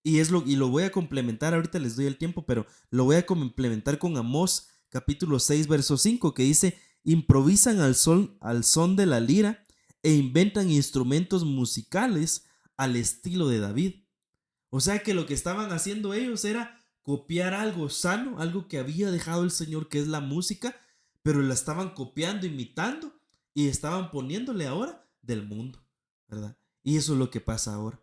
Y lo voy a complementar, ahorita les doy el tiempo, pero lo voy a complementar con Amós capítulo 6, verso 5, que dice, improvisan al son de la lira e inventan instrumentos musicales al estilo de David. O sea que lo que estaban haciendo ellos era copiar algo sano, algo que había dejado el Señor, que es la música, pero la estaban copiando, imitando y estaban poniéndole ahora del mundo, ¿verdad? Y eso es lo que pasa ahora.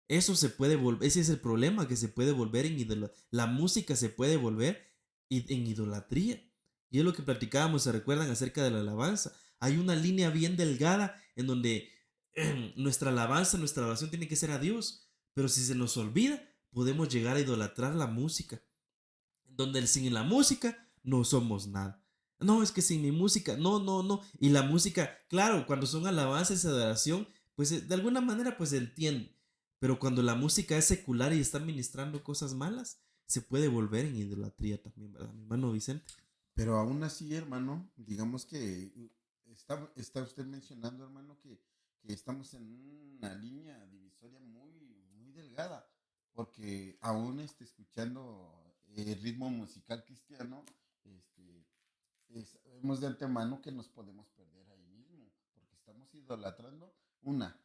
Eso se puede volver, ese es el problema, que se puede volver en idolatría. La música se puede volver en idolatría. Y es lo que platicábamos, se recuerdan acerca de la alabanza. Hay una línea bien delgada en donde nuestra alabanza, nuestra oración tiene que ser a Dios. Pero si se nos olvida, podemos llegar a idolatrar la música. Donde sin la música no somos nada. No, es que sin mi música, no. Y la música, claro, cuando son alabanzas y adoración, pues de alguna manera pues se entiende. Pero cuando la música es secular y está ministrando cosas malas, se puede volver en idolatría también, ¿verdad, mi hermano Vicente? Pero aún así, hermano, digamos que está usted mencionando, hermano, que estamos en una línea divisoria muy delgada, porque aún escuchando el ritmo musical cristiano, este, sabemos de antemano que nos podemos perder ahí mismo, porque estamos idolatrando una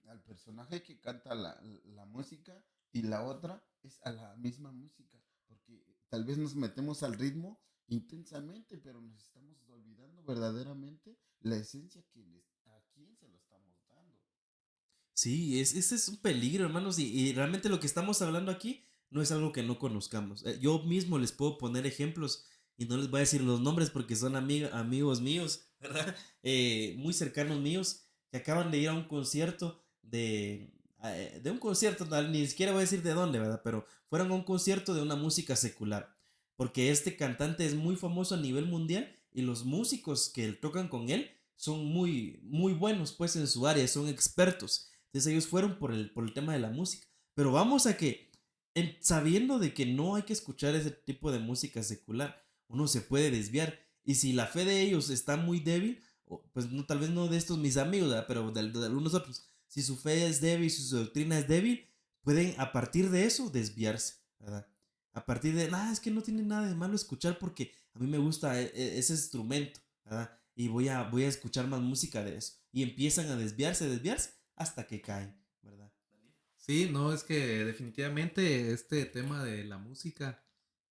al personaje que canta la música y la otra es a la misma música, porque tal vez nos metemos al ritmo intensamente, pero nos estamos olvidando verdaderamente la esencia a quién se lo estamos dando. Sí, ese es un peligro, hermanos, y realmente lo que estamos hablando aquí no es algo que no conozcamos. Yo mismo les puedo poner ejemplos y no les voy a decir los nombres porque son amigos míos, ¿verdad? Muy cercanos míos que acaban de ir a un concierto de un concierto, ni siquiera voy a decir de dónde, ¿verdad? Pero fueron a un concierto de una música secular, porque este cantante es muy famoso a nivel mundial y los músicos que tocan con él son muy buenos pues en su área, son expertos. Entonces ellos fueron por el tema de la música. Pero vamos a que, sabiendo de que no hay que escuchar ese tipo de música secular, uno se puede desviar. Y si la fe de ellos está muy débil, pues no, tal vez no de estos mis amigos, ¿verdad? Pero de algunos otros, si su fe es débil, si su doctrina es débil, pueden a partir de eso desviarse, ¿verdad? A partir de, es que no tiene nada de malo escuchar porque a mí me gusta ese instrumento, ¿verdad? Y voy a escuchar más música de eso. Y empiezan a desviarse, hasta que caen, ¿verdad? Sí, no, es que definitivamente este tema de la música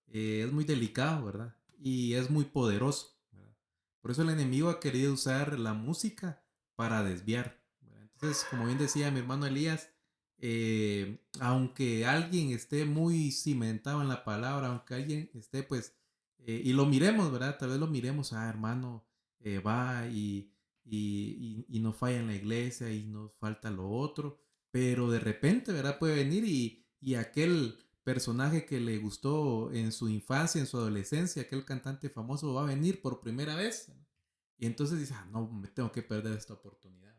es muy delicado, ¿verdad? Y es muy poderoso, ¿verdad? Por eso el enemigo ha querido usar la música para desviar, ¿verdad? Entonces, como bien decía mi hermano Elías, aunque alguien esté muy cimentado en la palabra, aunque alguien esté, pues, y lo miremos, ¿verdad? Tal vez lo miremos, hermano, va y no falla en la iglesia y no falta lo otro, pero de repente, ¿verdad? Puede venir y aquel personaje que le gustó en su infancia, en su adolescencia, aquel cantante famoso va a venir por primera vez. Y entonces dice, no, me tengo que perder esta oportunidad.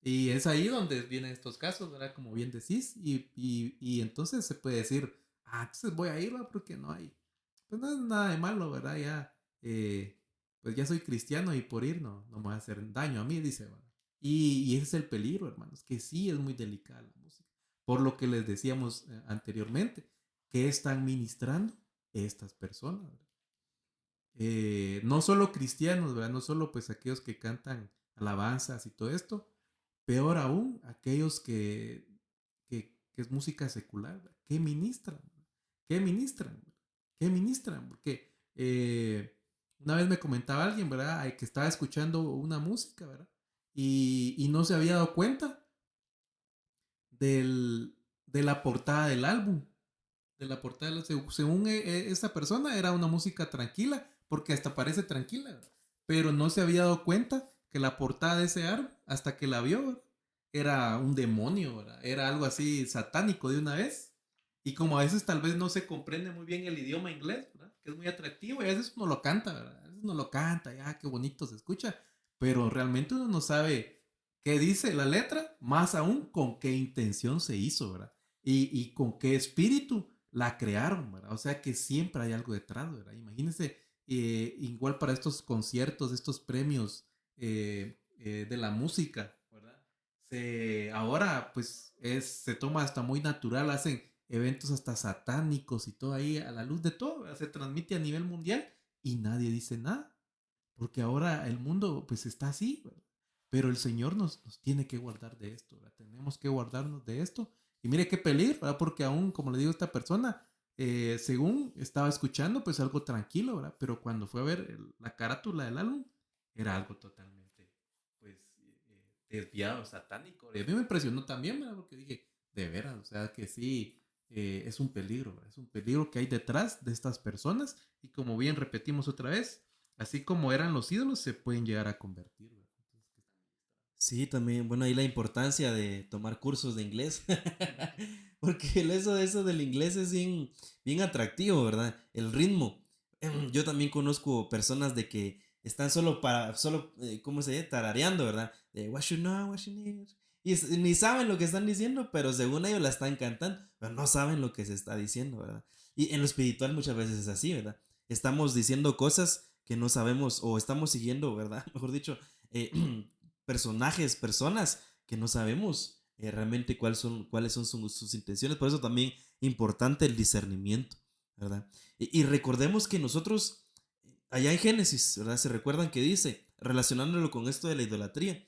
Y es ahí donde vienen estos casos, ¿verdad? Como bien decís. Y entonces se puede decir, entonces voy a ir, ¿verdad? Porque no hay, pues no es nada de malo, ¿verdad? Ya, pues ya soy cristiano y por ir no me va a hacer daño a mí, dice, ¿verdad? Y ese es el peligro, hermanos, que sí es muy delicada la música. Por lo que les decíamos anteriormente, ¿qué están ministrando estas personas? ¿Verdad? No solo cristianos, ¿verdad? No solo pues aquellos que cantan alabanzas y todo esto, peor aún aquellos que es música secular, ¿verdad? ¿Qué ministran? ¿Qué ministran? ¿Qué ministran? Porque una vez me comentaba alguien, ¿verdad? Que estaba escuchando una música, ¿verdad? Y no se había dado cuenta de la portada del álbum. De la portada, según esta persona, era una música tranquila, porque hasta parece tranquila, ¿verdad? Pero no se había dado cuenta que la portada de ese álbum, hasta que la vio, ¿verdad? Era un demonio, ¿verdad? Era algo así satánico de una vez. Y como a veces tal vez no se comprende muy bien el idioma inglés, ¿verdad? Que es muy atractivo y a veces uno lo canta, ¿verdad? A veces uno lo canta, ya, qué bonito se escucha, pero realmente uno no sabe qué dice la letra, más aún con qué intención se hizo, ¿verdad? Y con qué espíritu la crearon, ¿verdad? O sea que siempre hay algo detrás, ¿verdad? Imagínense, igual para estos conciertos, estos premios de la música, ¿verdad? Ahora pues se toma hasta muy natural, hacen eventos hasta satánicos y todo ahí a la luz de todo, ¿verdad? Se transmite a nivel mundial y nadie dice nada, porque ahora el mundo pues está así, ¿verdad? Pero el Señor nos tiene que guardar de esto, ¿verdad? Tenemos que guardarnos de esto. Y mire qué peligro, ¿verdad? Porque aún, como le digo a esta persona, según estaba escuchando, pues algo tranquilo, ¿verdad? Pero cuando fue a ver la carátula del álbum, era algo totalmente, pues, desviado, satánico. Y a mí me impresionó también, ¿verdad? Porque dije, de veras, o sea, que sí, es un peligro, ¿verdad? Es un peligro que hay detrás de estas personas. Y como bien repetimos otra vez, así como eran los ídolos, se pueden llegar a convertir, ¿verdad? Sí, también, bueno, ahí la importancia de tomar cursos de inglés. Porque eso del inglés es bien atractivo, ¿verdad? El ritmo. Yo también conozco personas de que están ¿cómo se dice? Tarareando, ¿verdad? De what you know, what you need. Y ni saben lo que están diciendo, pero según ellos la están cantando, pero no saben lo que se está diciendo, ¿verdad? Y en lo espiritual muchas veces es así, ¿verdad? Estamos diciendo cosas que no sabemos o estamos siguiendo, ¿verdad? Mejor dicho, eh, personas que no sabemos realmente cuáles son sus intenciones. Por eso también importante el discernimiento, ¿verdad? Y recordemos que nosotros, allá en Génesis, ¿verdad? Se recuerdan que dice, relacionándolo con esto de la idolatría,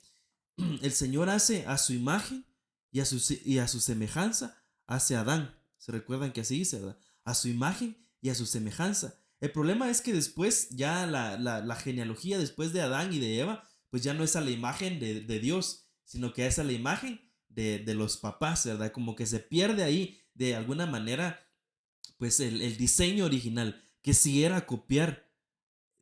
el Señor hace a su imagen y a su semejanza, hace a Adán. Se recuerdan que así dice, ¿verdad? A su imagen y a su semejanza. El problema es que después, ya la genealogía después de Adán y de Eva, pues ya no es a la imagen de Dios, sino que es a la imagen de los papás, ¿verdad? Como que se pierde ahí de alguna manera, pues el diseño original, que si era copiar,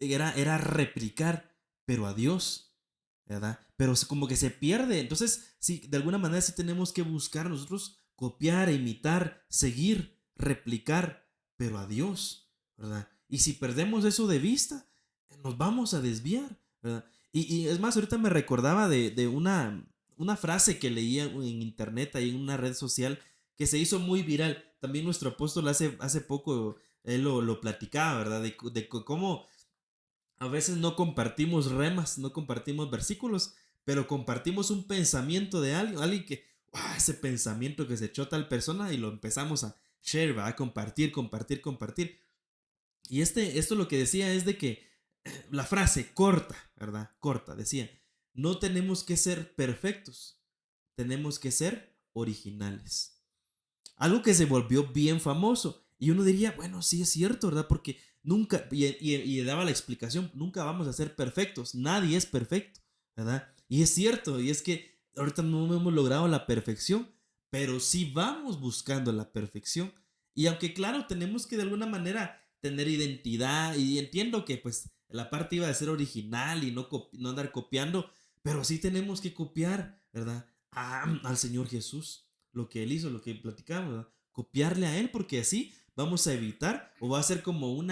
era replicar, pero a Dios, ¿verdad? Pero como que se pierde. Entonces, sí, de alguna manera sí tenemos que buscar nosotros copiar, imitar, seguir, replicar, pero a Dios, ¿verdad? Y si perdemos eso de vista, nos vamos a desviar, ¿verdad? Y es más, ahorita me recordaba de una frase que leía en internet, ahí en una red social, que se hizo muy viral. También nuestro apóstol hace poco, él lo platicaba, ¿verdad? De cómo a veces no compartimos remas, no compartimos versículos, pero compartimos un pensamiento de alguien que, ¡guau! Ese pensamiento que se echó tal persona y lo empezamos a share, ¿verdad? A compartir, compartir, compartir. Y esto lo que decía es de que la frase corta, ¿verdad? Corta, decía, no tenemos que ser perfectos, tenemos que ser originales. Algo que se volvió bien famoso. Y uno diría, bueno, sí es cierto, ¿verdad? Porque nunca, y daba la explicación, nunca vamos a ser perfectos, nadie es perfecto, ¿verdad? Y es cierto, y es que ahorita no hemos logrado la perfección, pero sí vamos buscando la perfección. Y aunque claro, tenemos que de alguna manera tener identidad, y entiendo que pues la parte iba a ser original y no andar copiando, pero sí tenemos que copiar, ¿verdad? Al Señor Jesús, lo que Él hizo, lo que platicamos, ¿verdad? Copiarle a Él, porque así vamos a evitar o va a ser como un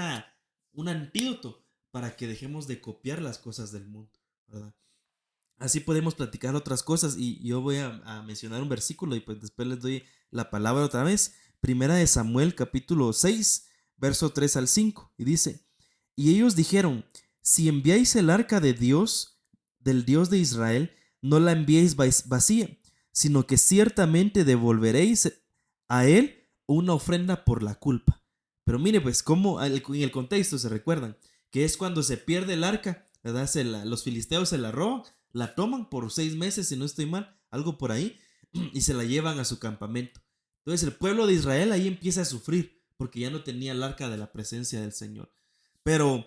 antídoto para que dejemos de copiar las cosas del mundo, ¿verdad? Así podemos platicar otras cosas y yo voy a mencionar un versículo y pues después les doy la palabra otra vez. Primera de Samuel capítulo 6, verso 3 al 5 y dice, y ellos dijeron, si enviáis el arca de Dios, del Dios de Israel, no la enviéis vacía, sino que ciertamente devolveréis a él una ofrenda por la culpa. Pero mire pues cómo en el contexto se recuerdan que es cuando se pierde el arca, ¿verdad? Los filisteos se la roban, la toman por 6 meses, si no estoy mal, algo por ahí, y se la llevan a su campamento. Entonces el pueblo de Israel ahí empieza a sufrir porque ya no tenía el arca de la presencia del Señor. Pero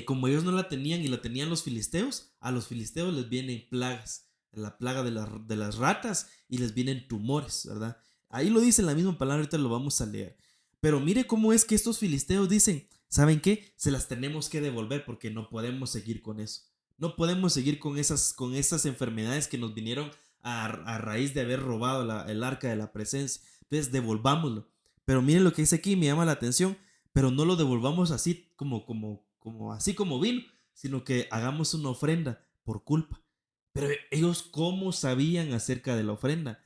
como ellos no la tenían y la tenían los filisteos, a los filisteos les vienen plagas, la plaga de las ratas y les vienen tumores, ¿verdad? Ahí lo dice la misma palabra, ahorita lo vamos a leer. Pero mire cómo es que estos filisteos dicen, ¿saben qué? Se las tenemos que devolver porque no podemos seguir con eso. No podemos seguir con esas enfermedades que nos vinieron a raíz de haber robado el arca de la presencia. Entonces devolvámoslo. Pero miren lo que dice aquí, me llama la atención, pero no lo devolvamos así así como vino, sino que hagamos una ofrenda por culpa. Pero ellos, ¿cómo sabían acerca de la ofrenda?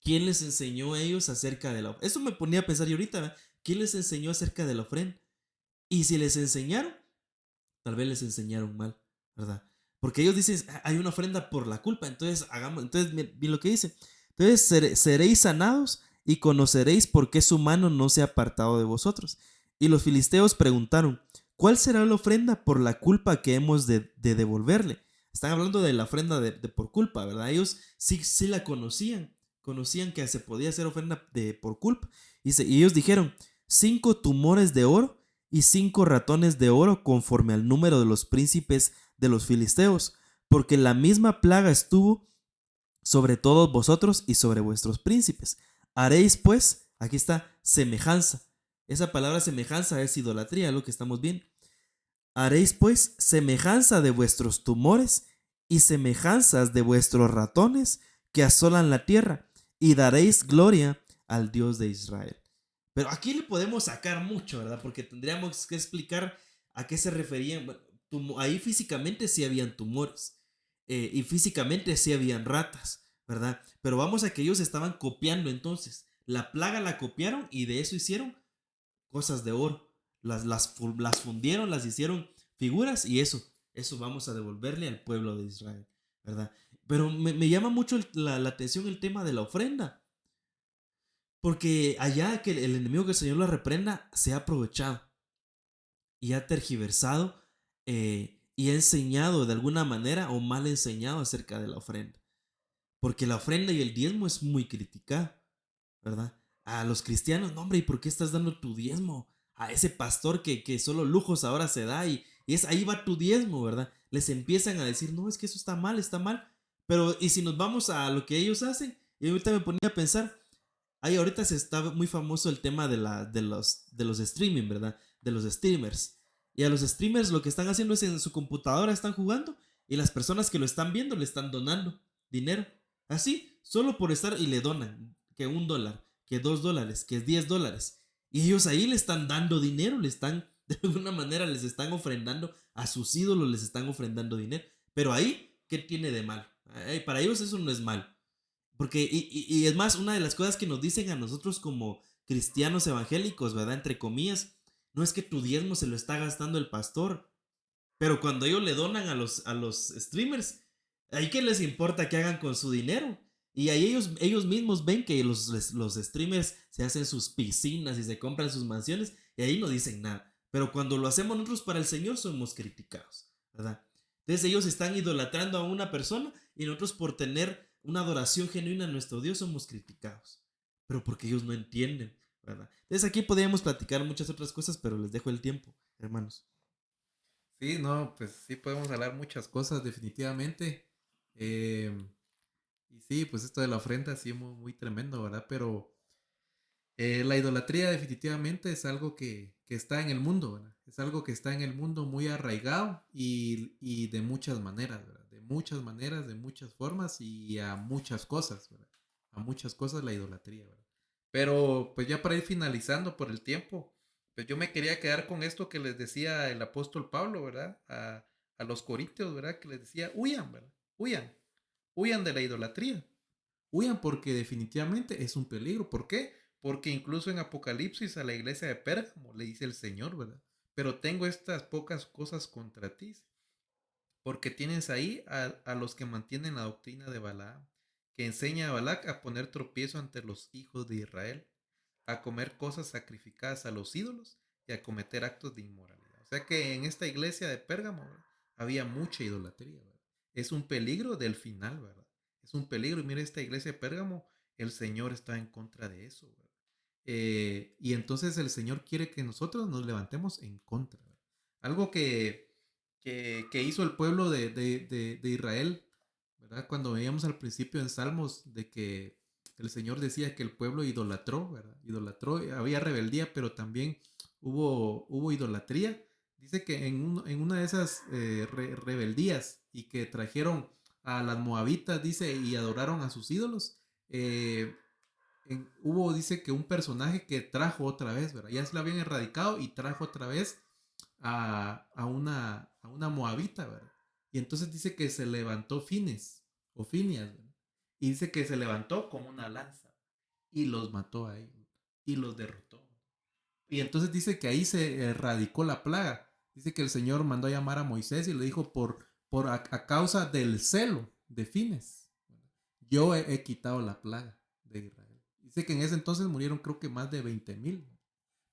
¿Quién les enseñó a ellos acerca de la ofrenda? Eso me ponía a pensar yo ahorita, ¿verdad? ¿Quién les enseñó acerca de la ofrenda? Y si les enseñaron, tal vez les enseñaron mal, ¿verdad? Porque ellos dicen, hay una ofrenda por la culpa, entonces miren lo que dice. Entonces seréis sanados y conoceréis por qué su mano no se ha apartado de vosotros. Y los filisteos preguntaron, ¿cuál será la ofrenda por la culpa que hemos de devolverle? Están hablando de la ofrenda de por culpa, ¿verdad? Ellos sí la conocían que se podía hacer ofrenda por culpa. Y ellos dijeron, 5 tumores de oro y 5 ratones de oro conforme al número de los príncipes de los filisteos, porque la misma plaga estuvo sobre todos vosotros y sobre vuestros príncipes. Haréis pues, aquí está, semejanza. Esa palabra semejanza es idolatría, lo que estamos viendo. Haréis pues semejanza de vuestros tumores y semejanzas de vuestros ratones que asolan la tierra, y daréis gloria al Dios de Israel. Pero aquí le podemos sacar mucho, ¿verdad? Porque tendríamos que explicar a qué se referían. Ahí físicamente sí habían tumores, y físicamente sí habían ratas, ¿verdad? Pero vamos a que ellos estaban copiando entonces. La plaga la copiaron y de eso hicieron cosas de oro. Las fundieron, las hicieron figuras y eso vamos a devolverle al pueblo de Israel, ¿verdad? Pero me llama mucho la atención el tema de la ofrenda. Porque allá que el enemigo, que el Señor lo reprenda, se ha aprovechado y ha tergiversado, y ha enseñado de alguna manera o mal enseñado acerca de la ofrenda. Porque la ofrenda y el diezmo es muy criticado, ¿verdad? A los cristianos, no hombre, ¿y por qué estás dando tu diezmo? A ese pastor que solo lujos ahora se da y ahí va tu diezmo, ¿verdad? Les empiezan a decir, no, es que eso está mal, Pero, y si nos vamos a lo que ellos hacen, y ahorita me ponía a pensar, ahí ahorita se está muy famoso el tema de los streaming, ¿verdad? De los streamers. Y a los streamers lo que están haciendo es en su computadora están jugando y las personas que lo están viendo le están donando dinero. Así, solo por estar y le donan que $1, que $2, que $10. Y ellos ahí le están dando dinero, le están, de alguna manera les están ofrendando a sus ídolos, les están ofrendando dinero. Pero ahí, ¿qué tiene de mal? Para ellos eso no es mal. Porque, y es más, una de las cosas que nos dicen a nosotros como cristianos evangélicos, ¿verdad? Entre comillas, no es que tu diezmo se lo está gastando el pastor, pero cuando ellos le donan a los streamers, ¿ahí qué les importa que hagan con su dinero? Y ahí ellos mismos ven que los streamers se hacen sus piscinas y se compran sus mansiones y ahí no dicen nada. Pero cuando lo hacemos nosotros para el Señor somos criticados, ¿verdad? Entonces ellos están idolatrando a una persona y nosotros por tener una adoración genuina a nuestro Dios somos criticados. Pero porque ellos no entienden, ¿verdad? Entonces aquí podríamos platicar muchas otras cosas, pero les dejo el tiempo, hermanos. Sí, no, pues sí podemos hablar muchas cosas definitivamente. Eh, y sí, pues esto de la ofrenda sí muy, muy tremendo, ¿verdad? Pero la idolatría definitivamente es algo que está en el mundo, ¿verdad? Es algo que está en el mundo muy arraigado y de muchas maneras, ¿verdad? De muchas maneras, de muchas formas y a muchas cosas, ¿verdad? A muchas cosas la idolatría, ¿verdad? Pero pues ya para ir finalizando por el tiempo, pues yo me quería quedar con esto que les decía el apóstol Pablo, ¿verdad? A los corintios, ¿verdad? Que les decía, huyan, ¿verdad? Huyan, huyan de la idolatría. Huyan porque definitivamente es un peligro. ¿Por qué? Porque incluso en Apocalipsis a la iglesia de Pérgamo le dice el Señor, ¿verdad? Pero tengo estas pocas cosas contra ti, porque tienes ahí a los que mantienen la doctrina de Balaam, que enseña a Balac a poner tropiezo ante los hijos de Israel, a comer cosas sacrificadas a los ídolos y a cometer actos de inmoralidad. O sea que en esta iglesia de Pérgamo, ¿verdad? Había mucha idolatría, ¿verdad? Es un peligro del final, ¿verdad? Es un peligro. Y mira, esta iglesia de Pérgamo, el Señor está en contra de eso, ¿verdad? Y entonces el Señor quiere que nosotros nos levantemos en contra, ¿verdad? Algo que hizo el pueblo de Israel, ¿verdad? Cuando veíamos al principio en Salmos de que el Señor decía que el pueblo idolatró, ¿verdad? Idolatró, había rebeldía, pero también hubo idolatría. Dice que en una de esas rebeldías y que trajeron a las moabitas, dice, y adoraron a sus ídolos, dice que un personaje que trajo otra vez, ¿verdad? Ya se lo habían erradicado y trajo otra vez a una moabita, ¿verdad? Y entonces dice que se levantó Fines o Finias, ¿verdad? Y dice que se levantó con una lanza y los mató a ellos y los derrotó. Y entonces dice que ahí se erradicó la plaga. Dice que el Señor mandó a llamar a Moisés y le dijo a causa del celo de Fines, yo he quitado la plaga de Israel. Dice que en ese entonces murieron creo que más de 20,000.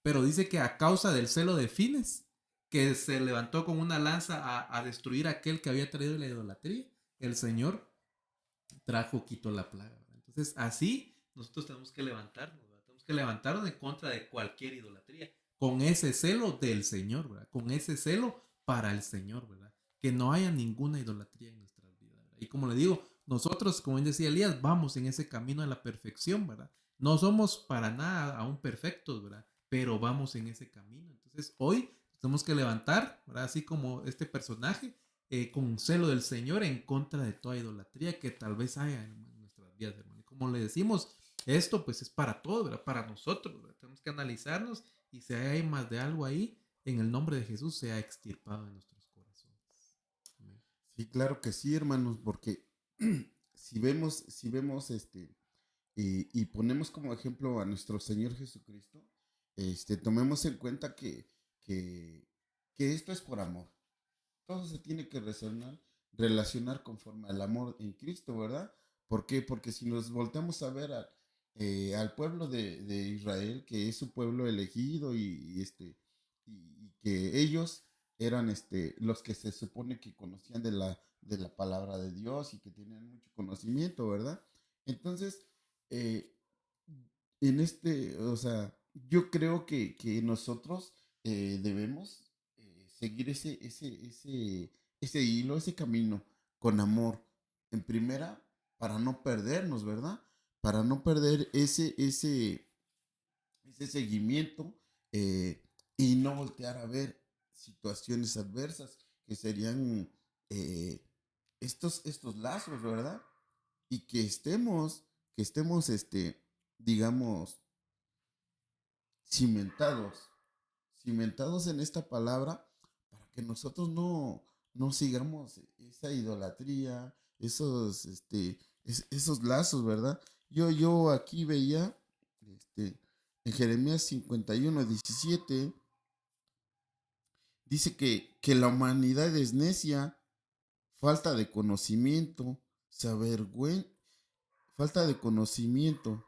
Pero dice que a causa del celo de Fines, que se levantó con una lanza a destruir a aquel que había traído la idolatría, el Señor quitó la plaga, ¿verdad? Entonces, así nosotros tenemos que levantarnos, ¿verdad? Tenemos que levantarnos en contra de cualquier idolatría, con ese celo del Señor, ¿verdad? Con ese celo para el Señor, ¿verdad? Que no haya ninguna idolatría en nuestras vidas, ¿verdad? Y como le digo, nosotros, como decía Elías, vamos en ese camino de la perfección, ¿verdad? No somos para nada aún perfectos, ¿verdad? Pero vamos en ese camino. Entonces, hoy tenemos que levantar, ¿verdad? Así como este personaje, con celo del Señor en contra de toda idolatría que tal vez haya en nuestras vidas, hermano. Y como le decimos, esto pues es para todos, ¿verdad? Para nosotros, ¿verdad? Tenemos que analizarnos y si hay más de algo ahí, en el nombre de Jesús sea extirpado de nuestros corazones. Amén. Sí, claro que sí, hermanos, porque si vemos y ponemos como ejemplo a nuestro Señor Jesucristo, tomemos en cuenta que, que esto es por amor. Todo se tiene que relacionar conforme al amor en Cristo, ¿verdad? ¿Por qué? Porque si nos volteamos a ver al pueblo de Israel, que es su pueblo elegido y que ellos eran los que se supone que conocían de la palabra de Dios y que tenían mucho conocimiento, ¿verdad? Entonces, eh, o sea, yo creo que nosotros debemos seguir ese hilo, ese camino con amor. en primera, para no perdernos, ¿verdad? Para no perder ese seguimiento, y no voltear a ver situaciones adversas que serían, eh, estos lazos, ¿verdad? Y que estemos, digamos, cimentados, cimentados en esta palabra para que nosotros no sigamos esa idolatría, esos lazos, ¿verdad? Yo aquí veía, este, en Jeremías 51:17, dice que la humanidad es necia, falta de conocimiento, se avergüen, falta de conocimiento.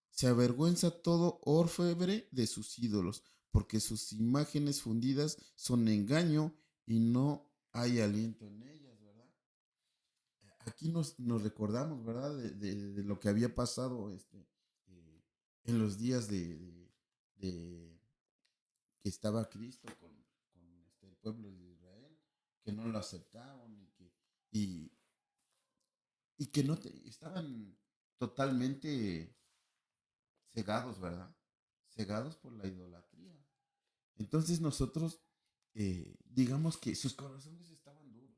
Se avergüenza todo orfebre de sus ídolos, porque sus imágenes fundidas son engaño y no hay aliento en ellas, ¿verdad? Aquí nos recordamos, ¿verdad? De lo que había pasado, en los días de que estaba Cristo con el pueblo de Israel, que no lo aceptaban y, y que estaban totalmente cegados, ¿verdad? Cegados por la idolatría. Entonces nosotros, digamos que sus corazones estaban duros,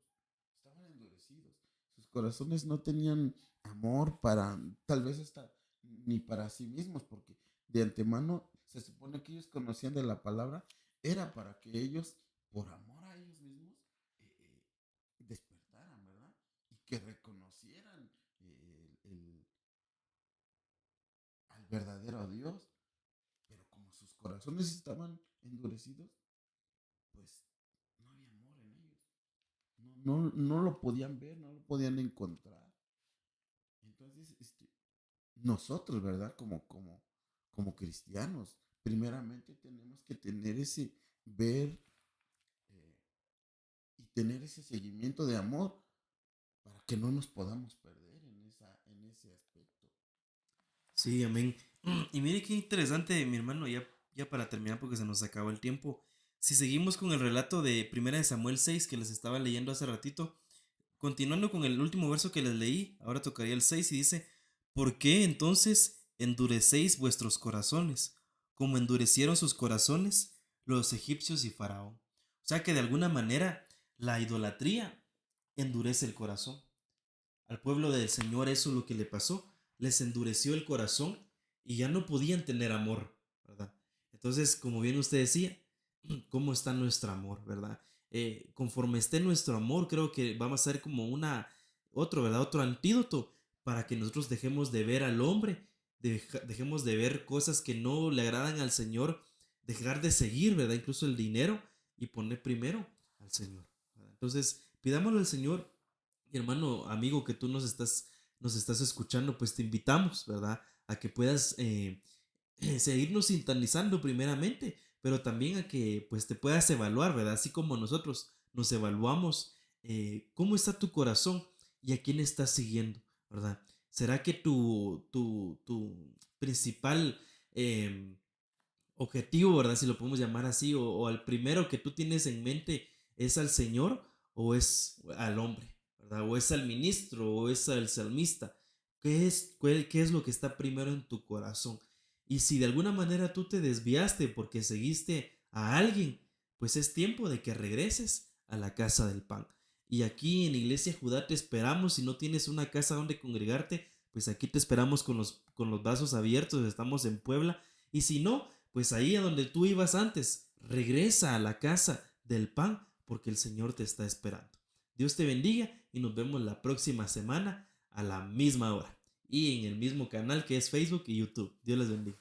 estaban endurecidos. Sus corazones no tenían amor para, tal vez hasta ni para sí mismos, porque de antemano se supone que ellos conocían de la palabra, era para que ellos, por amor a ellos mismos, despertaran, ¿verdad? Y que reconocieran, al verdadero Dios. Pero como sus corazones estaban endurecidos, pues no había amor en ellos. No lo podían ver, no lo podían encontrar. Entonces, nosotros, ¿verdad? Como cristianos, primeramente tenemos que tener ver, eh, y tener ese seguimiento de amor para que no nos podamos perder en ese aspecto. Sí, amén. Y mire qué interesante, mi hermano, ya para terminar porque se nos acabó el tiempo. Si seguimos con el relato de Primera de Samuel 6 que les estaba leyendo hace ratito, continuando con el último verso que les leí, ahora tocaría el 6 y dice, ¿por qué entonces endurecéis vuestros corazones, como endurecieron sus corazones los egipcios y Faraón? O sea que de alguna manera la idolatría endurece el corazón. Al pueblo del Señor eso es lo que le pasó, les endureció el corazón y ya no podían tener amor, ¿verdad? Entonces, como bien usted decía, ¿cómo está nuestro amor, verdad? Conforme esté nuestro amor, creo que vamos a ser como ¿verdad? Otro antídoto para que nosotros dejemos de ver al hombre, dejemos de ver cosas que no le agradan al Señor, dejar de seguir, ¿verdad? Incluso el dinero y poner primero al Señor, ¿verdad? Entonces, pidámosle al Señor. Y hermano, amigo, que tú nos estás escuchando, pues te invitamos, ¿verdad? A que puedas seguirnos sintonizando primeramente, pero también a que pues te puedas evaluar, ¿verdad? Así como nosotros nos evaluamos, cómo está tu corazón y a quién estás siguiendo, ¿verdad? ¿Será que tu principal objetivo, ¿verdad? Si lo podemos llamar así, o al primero que tú tienes en mente es al Señor o es al hombre, ¿verdad? O es al ministro o es al salmista. ¿Qué es lo que está primero en tu corazón? Y si de alguna manera tú te desviaste porque seguiste a alguien, pues es tiempo de que regreses a la casa del pan. Y aquí en Iglesia Judá te esperamos. Si no tienes una casa donde congregarte, pues aquí te esperamos con los brazos abiertos. Estamos en Puebla. Y si no, pues ahí a donde tú ibas antes, regresa a la casa del pan porque el Señor te está esperando. Dios te bendiga y nos vemos la próxima semana a la misma hora y en el mismo canal que es Facebook y YouTube. Dios les bendiga.